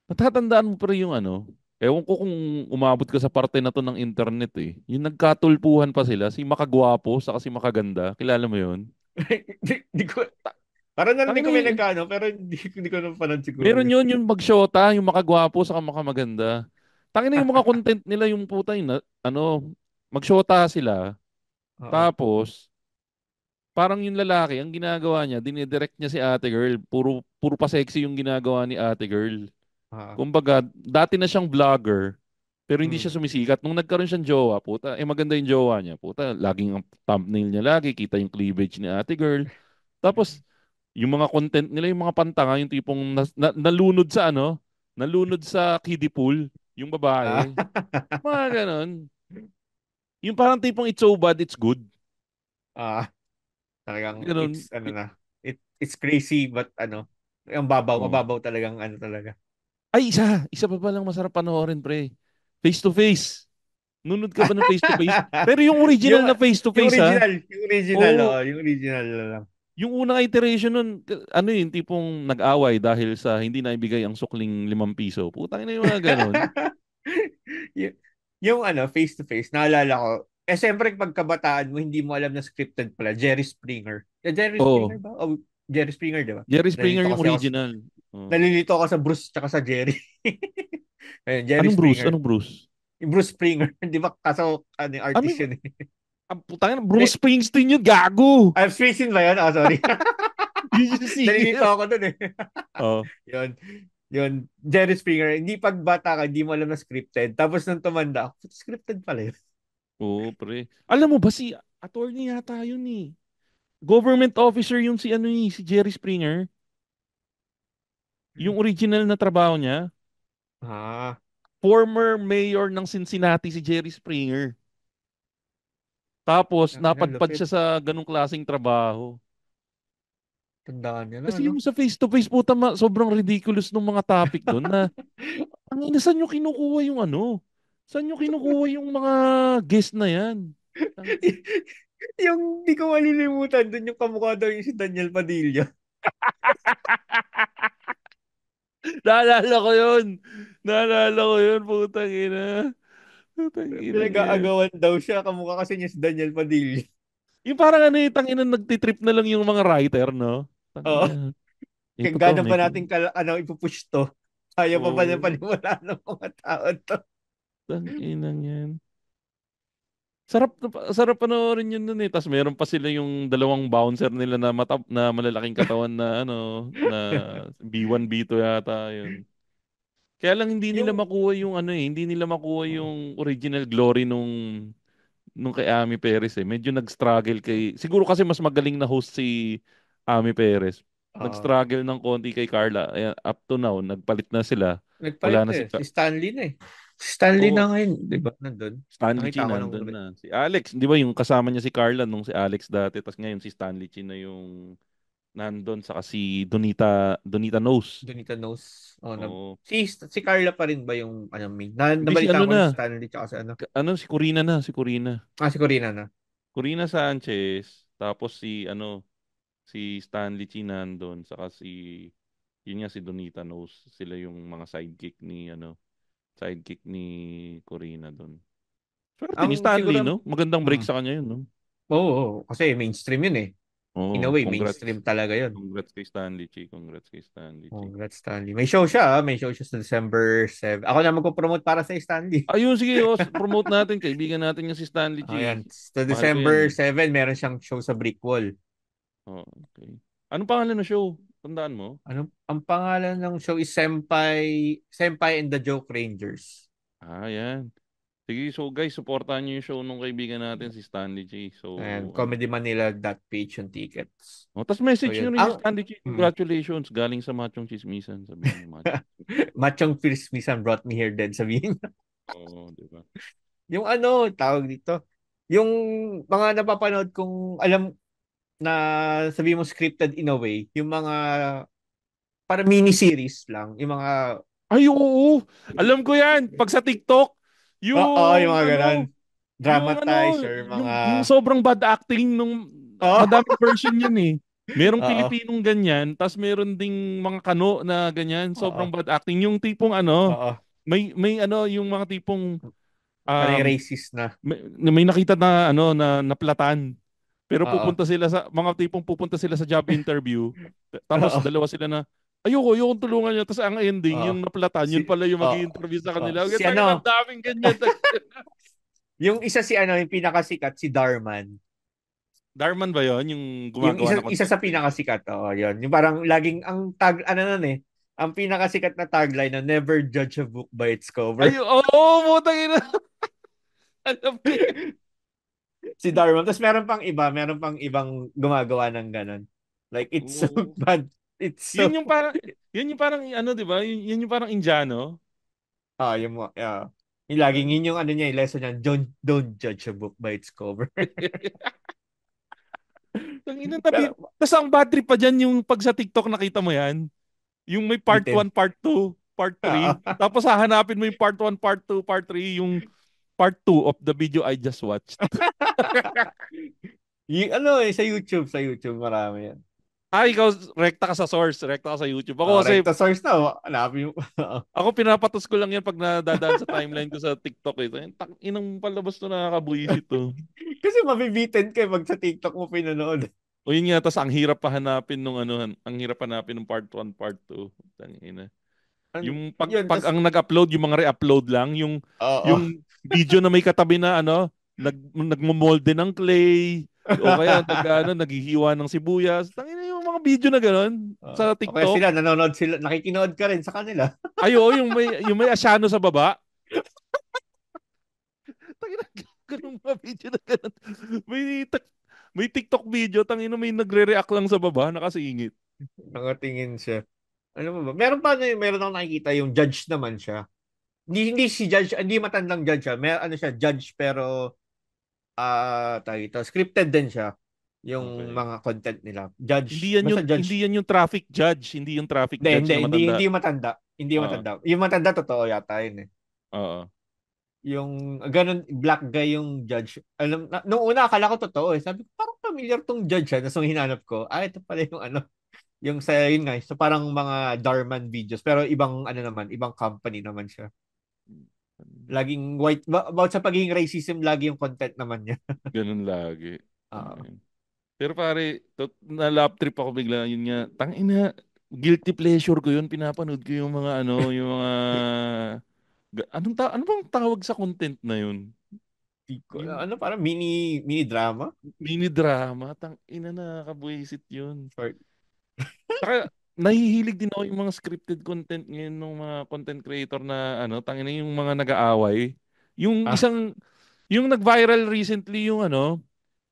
Natatandaan mo pa rin yung ano? Ewan ko kung umabot ka sa parte na to ng internet eh. Yung nagkatulpuhan pa sila, si Makagwapo saka si Makaganda. Kilala mo yun? Di ko, parang narinig Tangina ko may yun. nagkano, pero hindi ko napanood siguro. Meron yun yung magshota, yung Makagwapo saka Makamaganda. Tangina yung mga content nila yung puta yun, magshota sila. Oo. Tapos, parang yung lalaki, ang ginagawa niya, dinidirect niya si ate girl. Puro pa sexy yung ginagawa ni ate girl. Oo. Kumbaga, dati na siyang vlogger, pero hindi Mm. siya sumisikat. Nung nagkaroon siyang jowa, puta, maganda yung jowa niya. Puta, laging ang thumbnail niya lagi, kita yung cleavage ni ate girl. Tapos, Yung mga content nila, yung mga pantanga, yung tipong nalunod sa ano, nalunod sa kiddie pool, yung Ah, babae. Mga ganon. Yung parang tipong it's so bad, it's good. ah, talagang Ganon. it's ano na. It's crazy but ano, ang babaw, Oh. mababaw talagang ano talaga. Ay, isa pa palang masarap panoorin, pre. Face to face. Nunod ka ba ng face to face? Pero yung original yung na face to yung face, ha? original, Oo, yung original na lang. yung unang iteration nun, ano yun, tipong nag-away dahil sa hindi naibigay ang sukling 5 piso. Putang ina yung mga ganon. Y- yung ano, face to face, naalala ko, siyempre pagkabataan mo, hindi mo alam na scripted pala, Jerry Springer. Jerry Oo. Springer ba? Oh, Jerry Springer, di ba? Jerry Springer Nalilito yung kasi ako, original. Oo. nalilito ako sa Bruce tsaka sa Jerry. Ayun, Jerry Anong Bruce? Springer. Anong Bruce? Yung Bruce Springer, di ba? Kaso, ano, yung Ano artist yung, yun eh. putang ina, Hindi, Bruce Springsteen yun, gago! I'm Springsteen ba yun? Oh, sorry. Yun yung Nalilito singer. ako dun eh. Oh. Yun. Yun. Jerry Springer. Hindi pag bata ka, hindi mo alam na scripted. Tapos nung tumanda ako, scripted pala yun. Oo, pre. Alam mo ba si attorney yata yun eh. Government officer yung si ano eh, si Jerry Springer. Yung original na trabaho niya. Ah, Former mayor ng Cincinnati si Jerry Springer. Tapos ang ina, napadpad lupit. siya sa ganung klaseng trabaho. Tandaan niya na, Kasi ano? yung sa face-to-face puta sobrang ridiculous ng mga topic doon na ang ina saan nyo kinukuha yung ano? Saan nyo kinukuha yung mga guest na yan? Yung di ko malilimutan dun yung kamukha daw yung si Daniel Padilla. Naalala ko yun. Naalala ko yun, putang ina. Putang ina yan. Pinag-aagawan daw siya, kamukha kasi niya si Daniel Padilla. Yung parang ano eh, tangina nagtitrip na lang yung mga writer, no? Oo. Tangina. Kaya Ito to, gano'n may pa natin ano, ipupush to. Kaya pa ba na oh, paniwala ng mga tao to? tangina yan. Sarap panoorin yun nun eh. Tapos meron pa sila yung dalawang bouncer nila na na malalaking katawan na ano, na B1, B2 yata yun. Kaya lang hindi nila Yung, makuha yung ano eh, hindi nila makuha yung original glory nung kay Ami Perez eh. Medyo nag-struggle siguro kasi mas magaling na host si Ami Perez. uh, Nag-struggle ng konti kay Carla. Ayan, up to now, nagpalit na sila. nagpalit Wala na eh. Si Stanley na eh. Si Stanley Oh, na ngayon, di ba? Nandun. Stanley Chi Nakita ko ng nandun na. Si Alex, di ba yung kasama niya si Carla nung si Alex dati. Tapos ngayon si Stanley Chi na yung nandun. Saka si Donita Knows. Donita Knows. Oh, Oo. si Carla pa rin ba yung ano, Hindi si nabalita ano ko na si na. Stanley tsaka si ano. Si Corina na. Si Corina. Ah, si Corina na. Corina Sanchez. Tapos si Stanley Chi nandun. Saka yun nga si Donita Knows. Sila yung mga sidekick ni Corina doon. Swerte ni Ang Stanley, siguro, no? Magandang break mm, sa kanya yun, no? kasi mainstream yun eh. In a Oo, way, congrats. mainstream talaga yun. Congrats kay Stanley Chi. Congrats kay Stanley Chi. Congrats, Stanley. May show siya, may show siya sa December 7. Ako na magpo-promote para sa Stanley. Ayun, sige, promote natin. Kaibigan natin yung si Stanley Chi. Ayan, sa Mahal ko yan December eh. 7, meron siyang show sa Brick Wall. Oh, okay. Anong pangalan ng show? Tandaan mo? Ano, ang pangalan ng show is Senpai and the Joke Rangers. Yan. Sige, so guys, supportahan niyo yung show nung kaibigan natin si Stanley Chi. So, And ano. comedymanila.page yung tickets. Tapos So message yun. nyo rin si Stanley Chi. Congratulations. Galing sa Machong Chismisan. Sabihin nyo, Machong. Machong Christmasan brought me here dead, sabihin. Oo, di ba? Yung ano, tawag dito. Yung mga napapanood kong alam na sabi mo scripted in a way, yung mga para mini-series lang, yung mga Ay, oo. Alam ko yan. Pag sa TikTok, oo, yung yung mga ganon. ano, Dramatize or mga yung sobrang bad acting nung oo, madaming version yun eh. Merong oo, Pilipinong ganyan, tas meron ding mga kano na ganyan, oo, sobrang bad acting. Yung tipong ano, oo. may ano, yung mga tipong Ano um, yung racist na. may nakita na ano na naplatan. Pero Oo, mga tipong pupunta sila sa job interview. Tapos oo, dalawa sila na ayoko tulungan niya. Tapos ang ending, oo. yung naplatan, yun pala yung Oo, mag-i-interview sa oo. kanila. Si Kaya ang ano, daming ganyan. yung isa si ano, yung pinakasikat, si Darman. Darman ba yon yung Yung gumagawa ng isa content sa pinakasikat, oo, yun. Yung parang laging ang tag, ano nun eh, ang pinakasikat na tagline na never judge a book by its Ay, cover. oo, oh, putang ina. Alam ko yan. Si Darman. Tapos meron pang ibang gumagawa ng ganon. Like, it's so Oo. bad. It's so... Yun yung parang, yun yung parang, ano, di ba? Yun yung parang Indiano. yung mga... yung laging yun yung ano niya, yung lesson niya, don't judge a book by its cover. Ang ina Pero, Tapos ang bad trip pa dyan yung pag sa TikTok nakita mo yan. Yung may part bitin. 1, part 2, part 3. Tapos hahanapin mo yung part 1, part 2, part 3, yung part 2 of the video I just watched. Yung, ano sa YouTube marami yan. Ikaw, rekta ka sa source, rekta ka sa YouTube. Ako kasi, Recta source na, hanapin mo. ako pinapatos ko lang yan pag nadadaan sa timeline ko sa TikTok. Inang palabas to, nakakabuisit to. Kasi mabibitin ka pag sa TikTok mo pinanood. O yun nga, tas ang hirap pa hanapin nung ano, ang hirap hanapin ng part 1, part 2. Tangina. Yung Yun, pag tas, ang nag-upload, yung mga re-upload lang, oo. yung video na may katabi na ano, nagmo-molde ng clay, o kaya naghihiwa ng sibuyas. Tangina yung mga video na gano'n sa O kaya TikTok. sila, nanonood sila, nakikinood ka rin sa kanila. Ayo, yung may asyano sa baba. Tangina, ganung mga video na gano'n. May may TikTok video, tangina may nagre-react lang sa baba, nakasingit. Nakatingin siya. Ano mo ba? Meron pa meron akong nakikita yung judge naman siya. Hindi si judge, hindi matandang judge siya. Ano siya, judge pero tawag ito, scripted din siya. Yung Okay. mga content nila. Judge, Hindi yan basta judge. hindi yan yung traffic judge, hindi yung traffic Hindi, judge hindi, na hindi, matanda. hindi matanda. Hindi Oo. matanda. Yung matanda, totoo yata yun eh. Oo. Yung ganun, black guy yung judge. Alam, nung una, akala ko totoo eh. Sabi ko, parang familiar tong judge ha. Tapos nung hinanap ko, ito pala yung ano, yung sa yun nga, so parang mga Darman videos. Pero ibang ano naman, ibang company naman siya. Laging white, about sa pagiging racism, lagi yung content naman niya. Ganun lagi. Oo. Pero pare, na-lap trip ako bigla. Yun nga, tangina, guilty pleasure ko yun. Pinapanood ko yung mga yung mga... ano bang tawag sa content na yun? Yung Ano, parang mini drama? mini drama. Tangina, nakakabuisit yun. Short. Saka, nahihilig din ako yung mga scripted content ngayon ng mga content creator na tangina yung mga nag-aaway. Yung Ah, yung nag-viral recently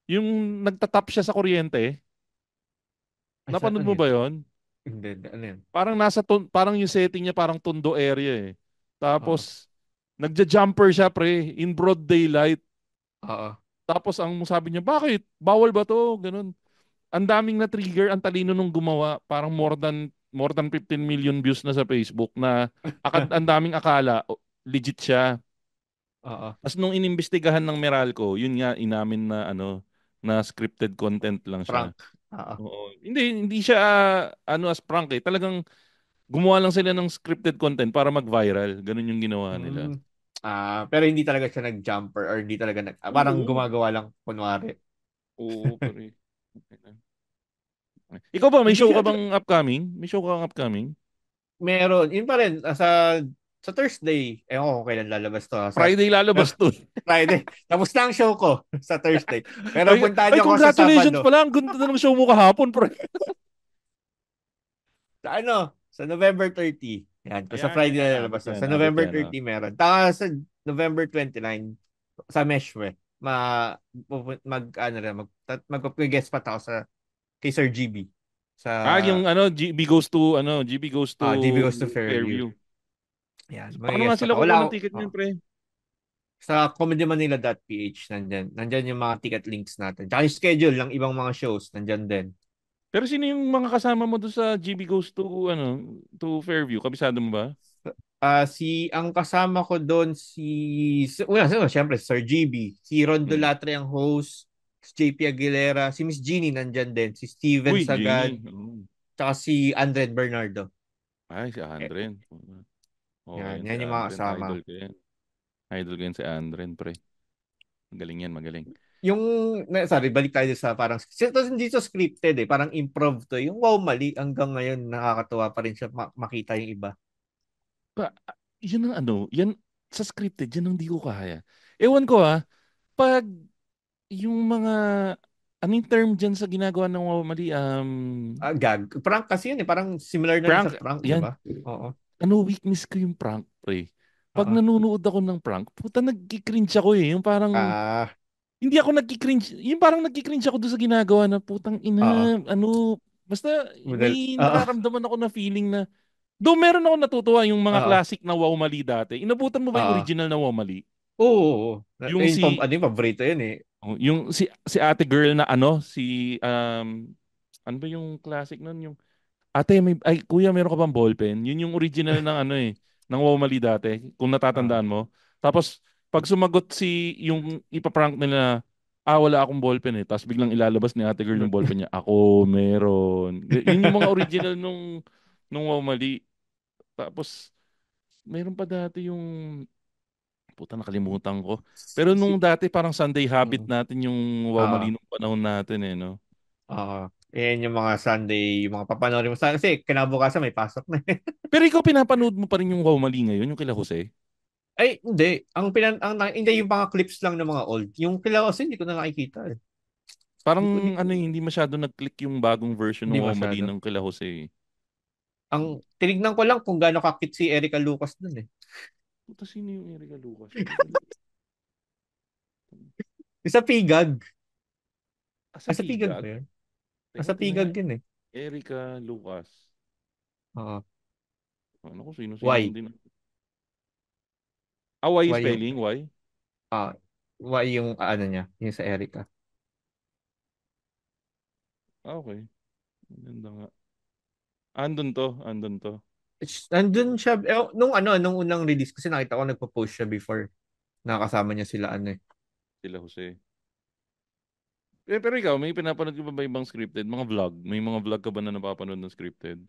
yung nagtatap siya sa kuryente. Napanood ano mo yun? ba yon? Hindi, ano yun? Parang yung setting niya parang Tondo area eh. Oo. Tapos nagja-jumper siya pre in broad daylight. Oo. Tapos ang sabi niya, "Bakit? Bawal ba 'to?" Ganun. Ang daming na trigger, ang talino nung gumawa, parang more than 15 million views na sa Facebook na ang daming akala legit siya. Oo. Tapos nung inimbestigahan ng Meralco, yun nga inamin na na scripted content lang siya. Prank. Oo. Oo. Hindi siya as prank eh. Talagang gumawa lang sila ng scripted content para mag-viral. Ganun yung ginawa nila. Hmm. Pero hindi talaga siya nag-jumper or hindi talaga parang Oo. gumagawa lang kunwari. Oo, pero ikaw ba, may Hindi show ka siya, bang upcoming? May show ka bang upcoming? meron. Yun pa rin, sa Thursday. Ewan ko kung kailan lalabas to. Friday lalabas to. Friday. Tapos na ang show ko sa Thursday. Pero Ay, puntahan ay, niyo ako sa congratulations Sabado. pala. Ang ganda na ng show mo kahapon, pre. Sa November 30. Yan, kung sa Ayan, Friday yan, na yan. Abot lalabas na. yan, Sa abot November yan. 30 meron. Taka sa November 29, sa Meshwe, mag-guest pa ako kay Sir GB. Sa, Yung GB goes to GB Goes to Fairview. Fairview. Yan, Paano nga mag-guest pa sila ako. kukuha ng ticket niyan, pre? Sa comedymanila.ph, nandyan. Nandyan yung mga ticket links natin. Tsaka yung schedule ng ibang mga shows, nandyan din. Pero sino yung mga kasama mo doon sa GB goes to Fairview? Kabisado mo ba? Ang kasama ko doon syempre Sir GB, si Ron Hmm. Dolatre ang host, si JP Aguilera, si Miss Jeannie nandyan din, si Steven Uy, Sagad, Jenny. tsaka si Andred Bernardo. Ay, si Andren. Oo, Yan, yan si yan yung mga Andren. kasama. Idol ko yan. Idol ko yan si Andren, pre. Magaling yan, magaling. Sorry, balik tayo sa parang, hindi to scripted eh, parang improv to. Yung wow, mali, hanggang ngayon nakakatuwa pa rin siya makita yung iba. Yun ang yan sa scripted, yan ang di ko kaya. Ewan ko pag yung mga, anong term dyan sa ginagawa ng mali, Gag. Prank kasi yun eh, parang similar na rin prank, sa prank, di yan. ba? Oo. Weakness ko yung prank, pre. Pag Oo. nanonood ako ng prank, puta nagki-cringe ako eh. Yung parang, Ah, hindi ako nagki-cringe, yung parang nagki-cringe ako doon sa ginagawa na putang ina, oo. Basta Model. may nararamdaman ako na feeling na, though meron ako natutuwa yung mga Oo. classic na Wow Mali dati. Inabutan mo ba yung Oo. original na Wow Mali? Oo. Yung si, Ano yung paborito yun eh. yung si ate girl na ano ba yung classic nun? Yung, ate, kuya, meron ka bang ballpen? Yun yung original ng ng Wow Mali dati, kung Oo. natatandaan mo. Tapos, pag sumagot yung ipaprank nila, wala akong ballpen eh. Tapos biglang ilalabas ni ate girl yung ballpen niya. Ako, meron. Yun yung mga original nung Wow Mali. Tapos, meron pa dati yung, puta, nakalimutan ko. Pero nung dati, parang Sunday habit Oo. natin yung Wow Oo. Mali nung panahon natin eh, no? Oo. Yan yung mga Sunday, yung mga papanoorin mo sa kasi kinabukasan may pasok na. Pero ikaw, pinapanood mo pa rin yung Wow Mali ngayon, yung kila Jose? Ay, hindi. Hindi yung mga clips lang ng mga old. Yung kila kasi hindi ko na nakikita eh. Parang Hindi ko, hindi masyado nag-click yung bagong version hindi ng Wow Mali masyado. ng kila Jose. Ang tinignan ko lang kung gaano kakit si Erica Lucas dun eh. Puta, sino yung Erica Lucas? Erica Lucas. Sa Pigag. Sa Sa Pigag Pigag? ba yun? Teka, Sa tingnan nga. Pigag yun eh. Erica Lucas. Oo. Ano ko, sino-sino Why? din. Y Why yung, spelling? Y? ah, why yung ano niya, yung sa Erica. Okay. Maganda nga. Andun to. Nandun siya, nung unang release kasi nakita ko nagpo-post siya before. Nakasama niya sila ano eh. Sila Jose. Pero ikaw, may pinapanood ka ba ibang scripted? Mga vlog? May mga vlog ka ba na napapanood ng scripted?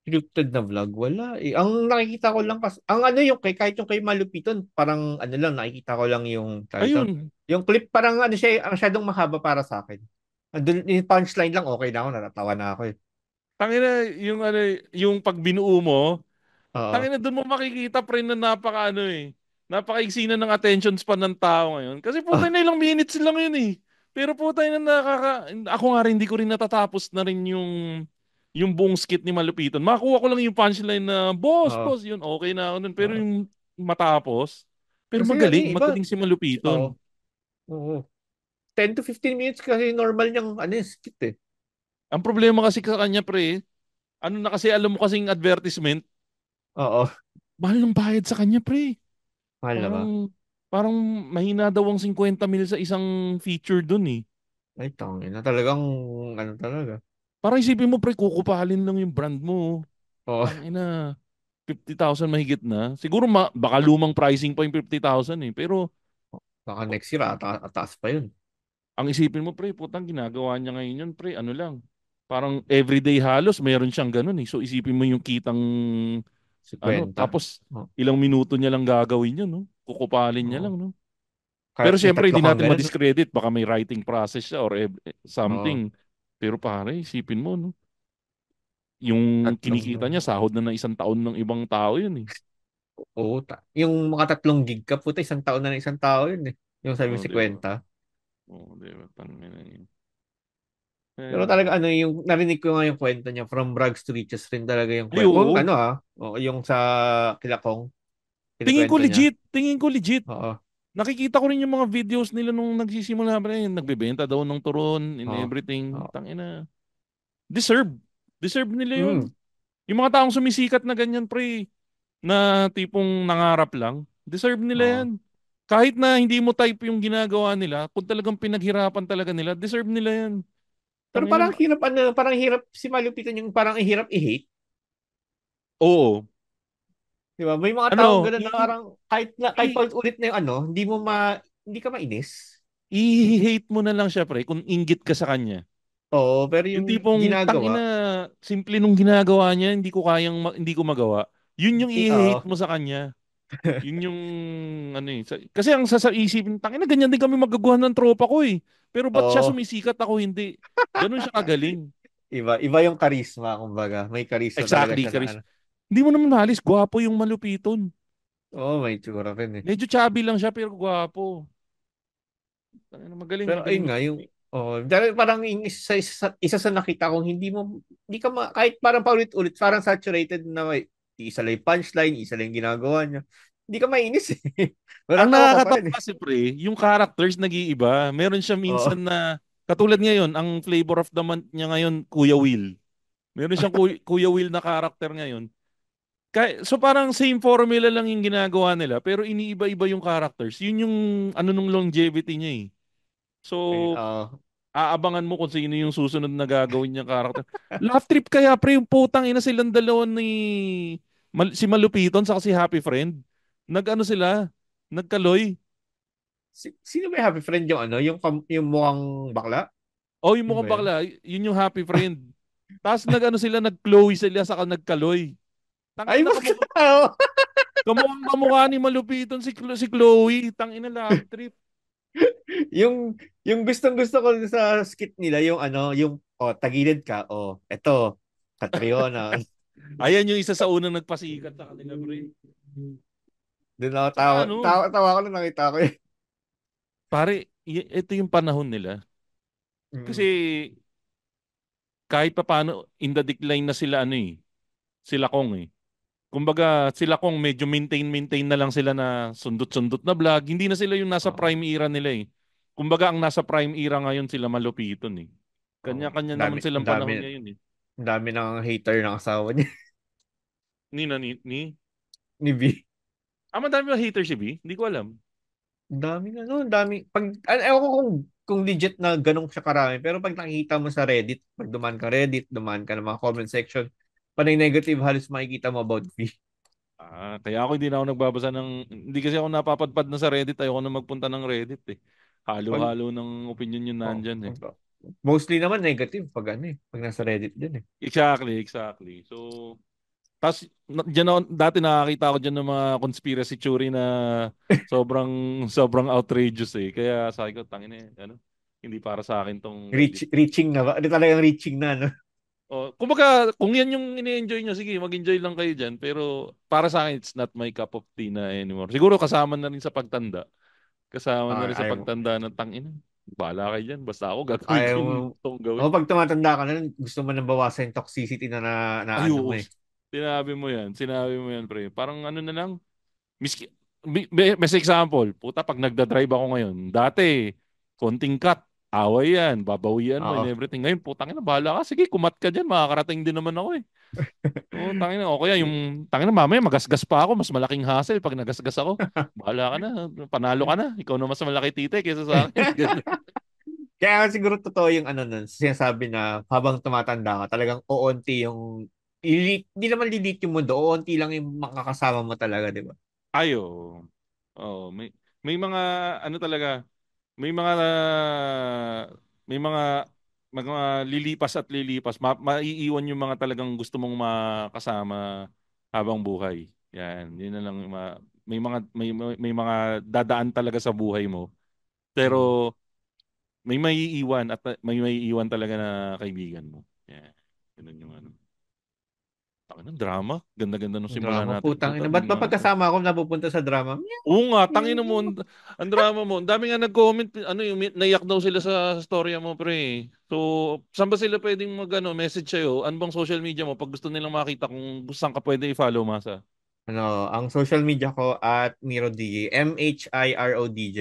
Scripted na vlog, wala eh. Ang nakikita ko lang kasi, ang ano yung kahit yung kay Malupiton, parang ano lang, nakikita ko lang yung, tawag ito, Ayun. yung clip parang ano siya, ang masyadong mahaba para sa akin. Andun, yung punchline lang, okay na ako, natatawa na ako eh. Tangina, yung pag binuo mo, Oo. tangina doon mo makikita pre na napakaiksi na ng attention span ng tao ngayon. Kasi Oh, putay na ilang minutes lang yun eh. Pero putay na ako nga rin, hindi ko rin natatapos na rin yung buong skit ni Malupiton. Makuha ko lang yung punchline na, boss, oo. boss, yun, okay na ako nun. Pero Oo. yung matapos, pero Kasi ano magaling, yung iba, magaling si Malupiton. oo. Oo. 10 to 15 minutes kasi normal niyang ano, skit eh. Ang problema kasi sa kanya pre, ano na kasi alam mo kasing advertisement, Oo. mahal ng bayad sa kanya pre. Mahal na ba? Parang parang mahina daw ang 50 mil sa isang feature dun eh. Ay, tangin na talagang ano talaga. Parang isipin mo pre, kukupalin lang yung brand mo. Oo. Tangina, 50,000 mahigit na. Siguro baka lumang pricing pa yung 50,000 eh. Pero Baka next year, ataas pa yun. ang isipin mo pre, putang ginagawa niya ngayon yun pre, ano lang. Parang everyday halos meron siyang ganun eh. So isipin mo yung kitang Kwenta. tapos Oo. ilang minuto niya lang gagawin yun, no? Kukupalin niya Oo. lang, no? Pero Kahit may siyempre, tatlo hindi kang natin ganun, no? ma-discredit. Baka may writing process siya or Oo. something. Pero pare, isipin mo, no? Yung Tatlong, kinikita niya, sahod na ng isang taon ng ibang tao yun eh. oo. Yung mga 3 gig ka, puta, isang taon na ng isang tao yun eh. Yung sabi mo Oo, si di ba? Kwenta. Oo, di ba? Tangina yun. Pero Eh, talaga ano, yung narinig ko nga yung kwento niya, from rags to riches rin talaga yung ay, kwento. Kung oo. ano oo, yung sa Kilakong, kinikwento niya. Tingin ko legit. Oo. Nakikita ko rin yung mga videos nila nung nagsisimula pa rin. Nagbebenta daw ng turon and Oo. everything. Oo. Tangina. Deserve. Deserve nila Mm. yun. Yung mga taong sumisikat na ganyan, pre, na tipong nangarap lang, deserve nila Oo. yan. Kahit na hindi mo type yung ginagawa nila, kung talagang pinaghirapan talaga nila, deserve nila yan. Pero Tangina, parang hirap ano, parang hirap si Malupitan yung parang hirap i-hate. oo. Di ba? May mga taong Ano, gano'n na parang kahit paulit-ulit na yung ano, hindi ka mainis. i-hate mo na lang siya, pre, kung inggit ka sa kanya. Oo, pero Yung yung tipong, ginagawa, tangina, simple nung ginagawa niya, hindi ko magawa. Yun yung i-hate oo. mo sa kanya. Yun yung, ano eh. Kasi ang isipin, tangina, ganyan din kami magagawa ng tropa ko eh. Pero ba't siya Oo. sumisikat, ako hindi? Ganun siya kagaling. Iba yung karisma, kumbaga. May karisma talaga Exactly, siya na Chris. ano. Hindi mo naman mahalis, gwapo yung Malupiton. Oo, may tsura rin eh. Medyo chubby lang siya, pero gwapo. Magaling, Pero magaling ayun nga, yung... yung, dahil parang yung isa sa nakita kong hindi ka kahit parang paulit-ulit, parang saturated na isa lang yung punchline, isa lang yung ginagawa niya. Hindi ka mainis eh. Ang Walang tawa ka pa nakakatawa rin eh. kasi pre, yung characters nag-iiba. Meron siya Oo, minsan na Katulad ngayon, ang flavor of the month niya ngayon, Kuya Will. Meron siyang Kuya Will na character ngayon. So parang same formula lang yung ginagawa nila, pero iniiba-iba yung characters. Yun yung ano nung longevity niya eh. So, Ayun, aabangan mo kung sino yung susunod na gagawin niyang character. Laugh trip kaya pre, yung putang ina silang dalawa ni si Malupiton sa si Happy Friend. Nag-ano sila? Nagkaloy. sino ba yung happy friend yung ano? Yung mukhang bakla? Oh, yung Yun ba mukhang yun? bakla, yun yung Happy Friend. Tapos nag-ano sila, nag-Chloe sila, saka nagkaloy. Ay, Tangina, bakla! kamukha ni Malupiton si Chloe. Tangina, laugh trip. yung gustong-gusto ko sa skit nila, yung ano, yung, tagilid ka, eto, Catriona. Ayan yung isa sa unang nagpasikat sa kanila, pre. Doon ako Tsaka tawa, ano, tawa, tawa ko na nakita ko yun. pare, ito yung panahon nila. Kasi Mm. kahit pa paano, in the decline na sila ano eh. Sila Kong eh. Kumbaga, sila Kong medyo maintain na lang sila na sundot-sundot na vlog. Hindi na sila yung nasa Oo. prime era nila eh. Kumbaga, ang nasa prime era ngayon sila Malupiton eh. Oo. Kanya-kanya Ang dami, naman ang silang dami, panahon ngayon eh. ang dami ng hater ng asawa niya, Ni? ni V. Madami ba hater si B? Hindi ko alam. Ang dami na, no? Ang dami. Ewan ko kung legit na ganun siya karami, pero pag nakikita mo sa Reddit, pag dumaan ka Reddit, dumaan ka ng mga comment section, panay negative halos makikita mo about V. Kaya ako hindi na ako nagbabasa hindi kasi ako napapadpad na sa Reddit. Ayoko na magpunta ng Reddit eh. Pag, Halo-halo ng opinion yun oh, nandyan eh. mostly naman negative pag ano eh, pag nasa Reddit din eh. Exactly. So, tas dyan ako, dati nakakita ko dyan ng mga conspiracy theory na sobrang sobrang outrageous eh. Kaya sabi ko, tangin eh, ano, hindi para sa akin tong Reddit. Reaching na ba? Ano talagang reaching na, no? Kumbaga, kung yan yung ini-enjoy nyo, sige, mag-enjoy lang kayo dyan. Pero para sa akin, it's not my cup of tea na anymore. Siguro kasama na rin sa pagtanda. Kasama na rin sa Ayaw mo. pagtanda ng tangina. Bahala kayo dyan. Basta ako gagawin ko Ayaw mo. yung gusto kong gawin. Pag tumatanda ka na, gusto mo nang bawasan yung toxicity na Ay, ano mo oo. eh. Sinabi mo yan. Sinabi mo yan, pre. Parang ano na lang. Miski, Best example, puta, pag nagda-drive ako ngayon, dati, konting cut, away yan, babawian mo and Oo. everything. Ngayon, putang ina, bahala ka. Sige, kumat ka dyan, makakarating din naman ako eh. Oo, tangina. O kaya yung, tangina, mamaya, magasgas pa ako, mas malaking hassle pag nagasgas ako. Bahala ka na, panalo ka na. Ikaw na mas malaki tite kaysa sa akin. Ganun. Kaya siguro totoo yung ano nun, sinasabi na habang tumatanda ka, talagang oonti yung, hindi naman lilit yung mundo, oonti lang yung makakasama mo talaga, di ba? Ayo. Oo, may mga ano talaga, may mga may mga lilipas at lilipas. Maiiwan yung mga talagang gusto mong makasama habang buhay. Yan, yun na lang may mga dadaan talaga sa buhay mo. Mm. Pero may maiiwan at may maiiwan talaga na kaibigan mo. Yan. Ganun yung ano. Ng drama. Ganda-ganda nung simula Drama, natin. putang Puta, ina. Ba't ba biglang ano. pagkasama ako napupunta sa drama? Oo nga, tangina mo, ang drama mo. Ang dami nga nag-comment, ano yung naiyak daw sila sa storya mo, pre. So, saan ba sila pwedeng message sa'yo? Ano bang social media mo pag gusto nilang makita kung saan ka pwede i-follow, Masa? Ang social media ko at Miro DJ, MHIRODJ.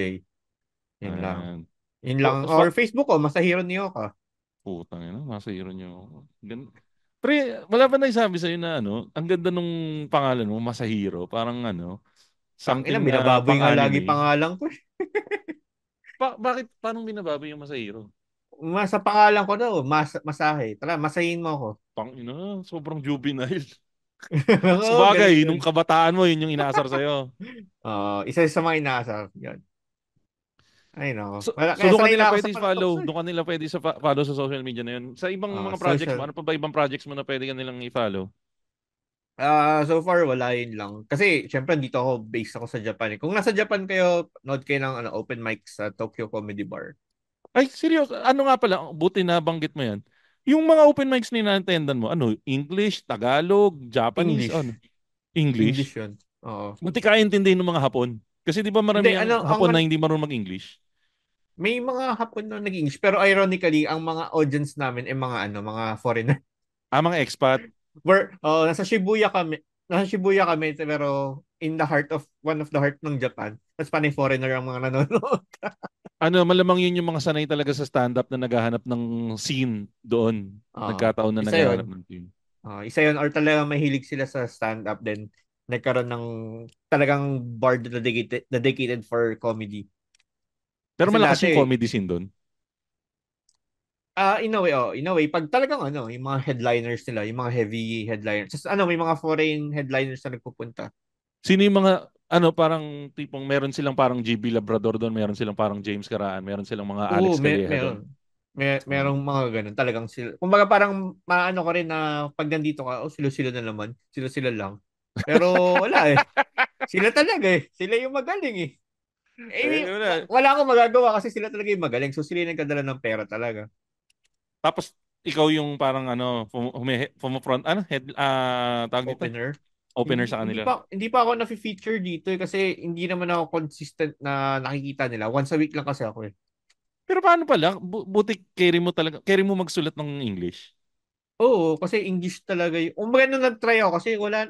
Yun lang. Ayan. Yun lang. Or Facebook ko, Masahiro Nioka. Putang ina, masahiro niyo. Pre, wala ba naisabi sa'yo na ano, ang ganda nung pangalan mo, Masahiro. Parang ano, Tang ina, something na binababoy nga lagi pang-anime. pangalan ko. Bakit, paano binababi yung Masahiro? Sa pangalan ko daw, masahe. Tara, masahin mo ako. Ina, sobrang juvenile. Oo, ganun Sabagay, yun. nung kabataan mo, yun yung inaasar sa'yo. Isa sa mga inaasar. Yan. Ay, nako. Wala, So kaya doon ka sanay nila na ako pwede sa follow. pantok eh. Doon ka nila pwede follow sa social media na yun. Sa ibang mga projects mo, Social. ano pa ba ibang projects mo na pwede ka nilang i-follow? So far, wala yun lang. Kasi, syempre, dito ako, based ako sa Japan. Kung nasa Japan kayo, nood kayo ng open mic sa Tokyo Comedy Bar. Ay, seryoso. Ano nga pala, buti na banggit mo yan. Yung mga open mics ni na-attendan mo, ano, English, Tagalog, Japanese, ano? English. English? English yun. Oo. Buti kaintindihin ng mga Hapon. Kasi di ba Hindi, marami ang Hapon na hindi marunong mag-English? may mga Hapon na nag-English. Pero ironically, ang mga audience namin ay mga foreigner. Mga expat. Nasa Shibuya kami, pero in the heart of, one of the heart ng Japan. Tapos panay foreigner ang mga nanonood. malamang yun yung mga sanay talaga sa stand-up na naghahanap ng scene doon. Nagkataon na Isa naghahanap yun. ng scene. Isa yun, or talagang mahilig sila sa stand-up din. Nagkaroon ng talagang bar dedicated for comedy. Pero Kasi malakas yung dati, comedy scene doon. in a way, pag talagang yung mga headliners nila, yung mga heavy headliners. Just, may mga foreign headliners na nagpupunta. Sino yung mga, parang tipong meron silang parang GB Labrador doon, meron silang parang James Caraan, meron silang mga Oo, Alex Calleja doon. meron. Merong Um, mga ganun. Talagang sila. Kumbaga parang maano ko rin na pag nandito ka, sila-sila na naman. Sila-sila lang. Pero wala eh. Sila talaga eh. Sila yung magaling eh. wala. Wala akong magagawa kasi sila talaga yung magaling. So sila yung nagkadala ng pera talaga. Tapos ikaw yung parang front, tawag dito? Opener. Opener Hindi sa hindi kanila. pa hindi pa ako na-feature dito eh, kasi hindi naman ako consistent na nakikita nila. Once a week lang kasi ako eh. Pero paano pala? Buti carry mo magsulat ng English. Oo, kasi English talaga yung... Kumbaga nung nag-try ako kasi wala,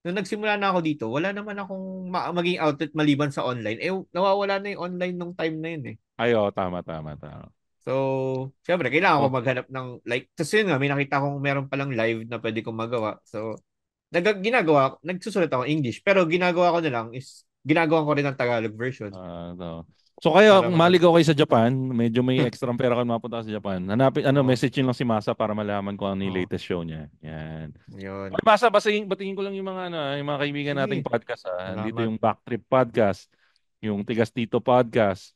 nung nagsimula na ako dito, wala naman akong maging outlet maliban sa online. Nawawala na yung online nung time na yun eh. Ay, oo, tama, tama, tama. So, syempre, kailangan ko Oh, maghanap ng like, tapos yun nga, may nakita kong meron palang live na pwede kong magawa. So, nagsusulat ako English, pero ginagawa ko na lang is, ginagawa ko rin ng Tagalog version. no. So kaya Para kung mag, maligaw kayo sa Japan, medyo may extra pera ka mapunta sa Japan. Hanapin, oh, message nyo lang si Masa para malaman kung ano yung oh, latest show niya. Yan. yun. Okay, Masa, batingin ko lang yung mga yung mga kaibigan nating Sige, podcast. Dito salamat. yung Backtrip Podcast, yung Tigas Tito Podcast,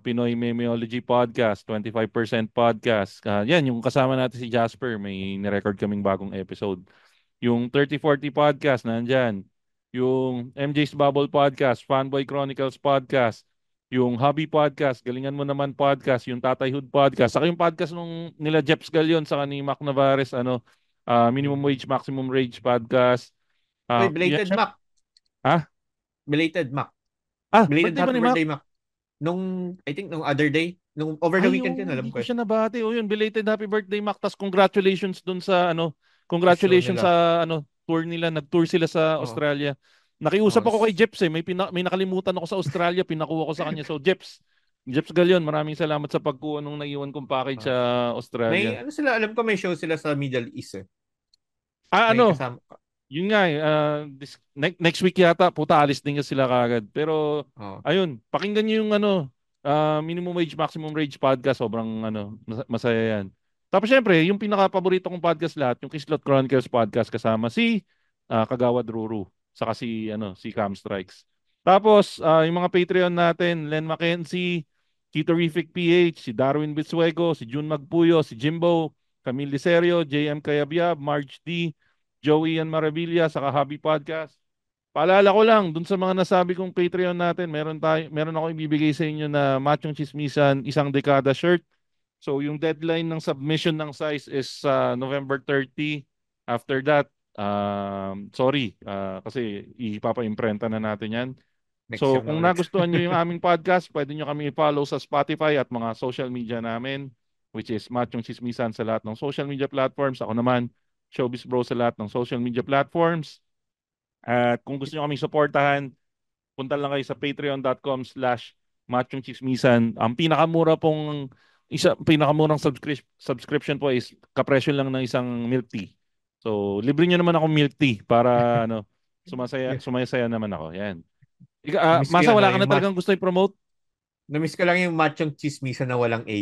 Pinoy Memeology Podcast, 25% Podcast. Yan, yung kasama natin si Jasper, may nirecord kaming bagong episode. Yung 3040 Podcast, nandyan. Yung MJ's Bubble Podcast, Fanboy Chronicles Podcast, yung Hobby Podcast, Galingan Mo Naman Podcast, yung Tatayhood Podcast, saka yung podcast nung nila Jeps Galion, saka ni Mac Navarez, Minimum Wage, Maximum Rage Podcast. Uy, Yan belated siya. Mac. Ah? Belated Mac. Belated Birthday ba happy ni Mac? birthday, Mac. I think, nung other day, nung over the Ay, weekend yun, oo, alam hindi ko ko eh. siya nabati. O yun, belated happy birthday, Mac. Tas congratulations dun sa, Sa show congratulations nila. sa, tour nila. Nag-tour sila sa Oo. Australia. Nakiusap Oh, ako kay Jeps eh. May nakalimutan ako sa Australia. Pinakuha ko sa kanya. So, Jeps Galion, maraming salamat sa pagkuha nung naiwan kong package oh. sa May, Australia. alam ko may show sila sa Middle East eh. Ah, May kasama. yun nga eh, next week yata, puta, alis din kasi sila kagad. Pero, Oh. ayun, pakinggan nyo yung Minimum Wage, Maximum Rage podcast. Sobrang, masaya yan. Tapos, syempre, yung pinaka-paborito kong podcast lahat, yung Kislot Chronicles podcast kasama si Kagawad Ruru, saka si Cam Strikes. Tapos, yung mga Patreon natin, Len Mackenzie, Kitorific PH, si Darwin Bitsuego, si June Magpuyo, si Jimbo, Camille Liserio, JM Kayabyab, Marge D, Joey Ian Maravilla sa Hobby Podcast. Paalala ko lang, dun sa mga nasabi kong Patreon natin, meron ako ibibigay sa inyo na Machong Chismisan, isang dekada shirt. So yung deadline ng submission ng size is November 30. After that, sorry, kasi ipapa-imprenta na natin yan. Next So year na kung ulit. nagustuhan nyo yung aming podcast, pwede nyo kami i-follow sa Spotify at mga social media namin, which is Machong Chismisan sa lahat ng social media platforms. Ako naman, Showbiz Bro sa lahat ng social media platforms. At kung gusto nyo kaming supportahan, punta lang kayo sa patreon.com/machongchismisan. Ang pinakamurang subscription po is kapresyo lang ng isang milk tea. So, libre nyo naman ako milk tea para sumasaya naman ako. Yan. Namiss ko Masa, yung, wala ka na talagang gusto i-promote? namiss ko lang yung machong chismisa na walang A.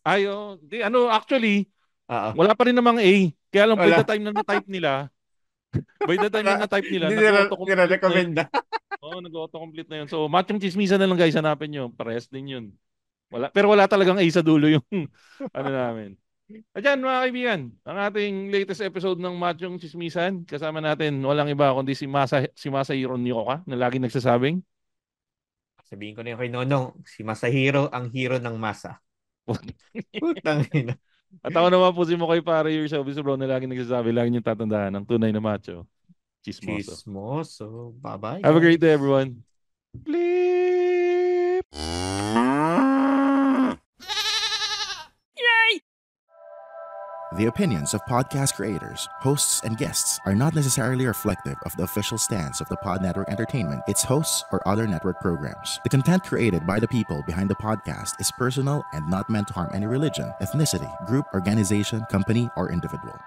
Ayo, actually, Oo. wala pa rin namang A. Kaya lang by the Wala. time na na-type nila, Hindi nag-auto-complete na yun. nire-recommend na. Oo, nag-auto-complete na yun. So, Machong Chismisan na lang guys, hanapin nyo. Pares din yun. Pero wala talagang A sa dulo yung namin. Ayan mga kaibigan, ang ating latest episode ng Machong Chismisan. Kasama natin, walang iba kundi si Masahiro Nyoka na laging nagsasabing. Sabihin ko na yung kay Nonong, si Masahiro ang hero ng masa. Putang ina. At ako naman po si Mokoy Pare, your showbiz bro na laging nagsasabi, laging yung tatandaan ng tunay na macho. Chismoso. Chismoso. Bye-bye, Have a great day guys. everyone. Bleep! The opinions of podcast creators, hosts, and guests are not necessarily reflective of the official stance of the Pod Network Entertainment, its hosts, or other network programs. The content created by the people behind the podcast is personal and not meant to harm any religion, ethnicity, group, organization, company, or individual.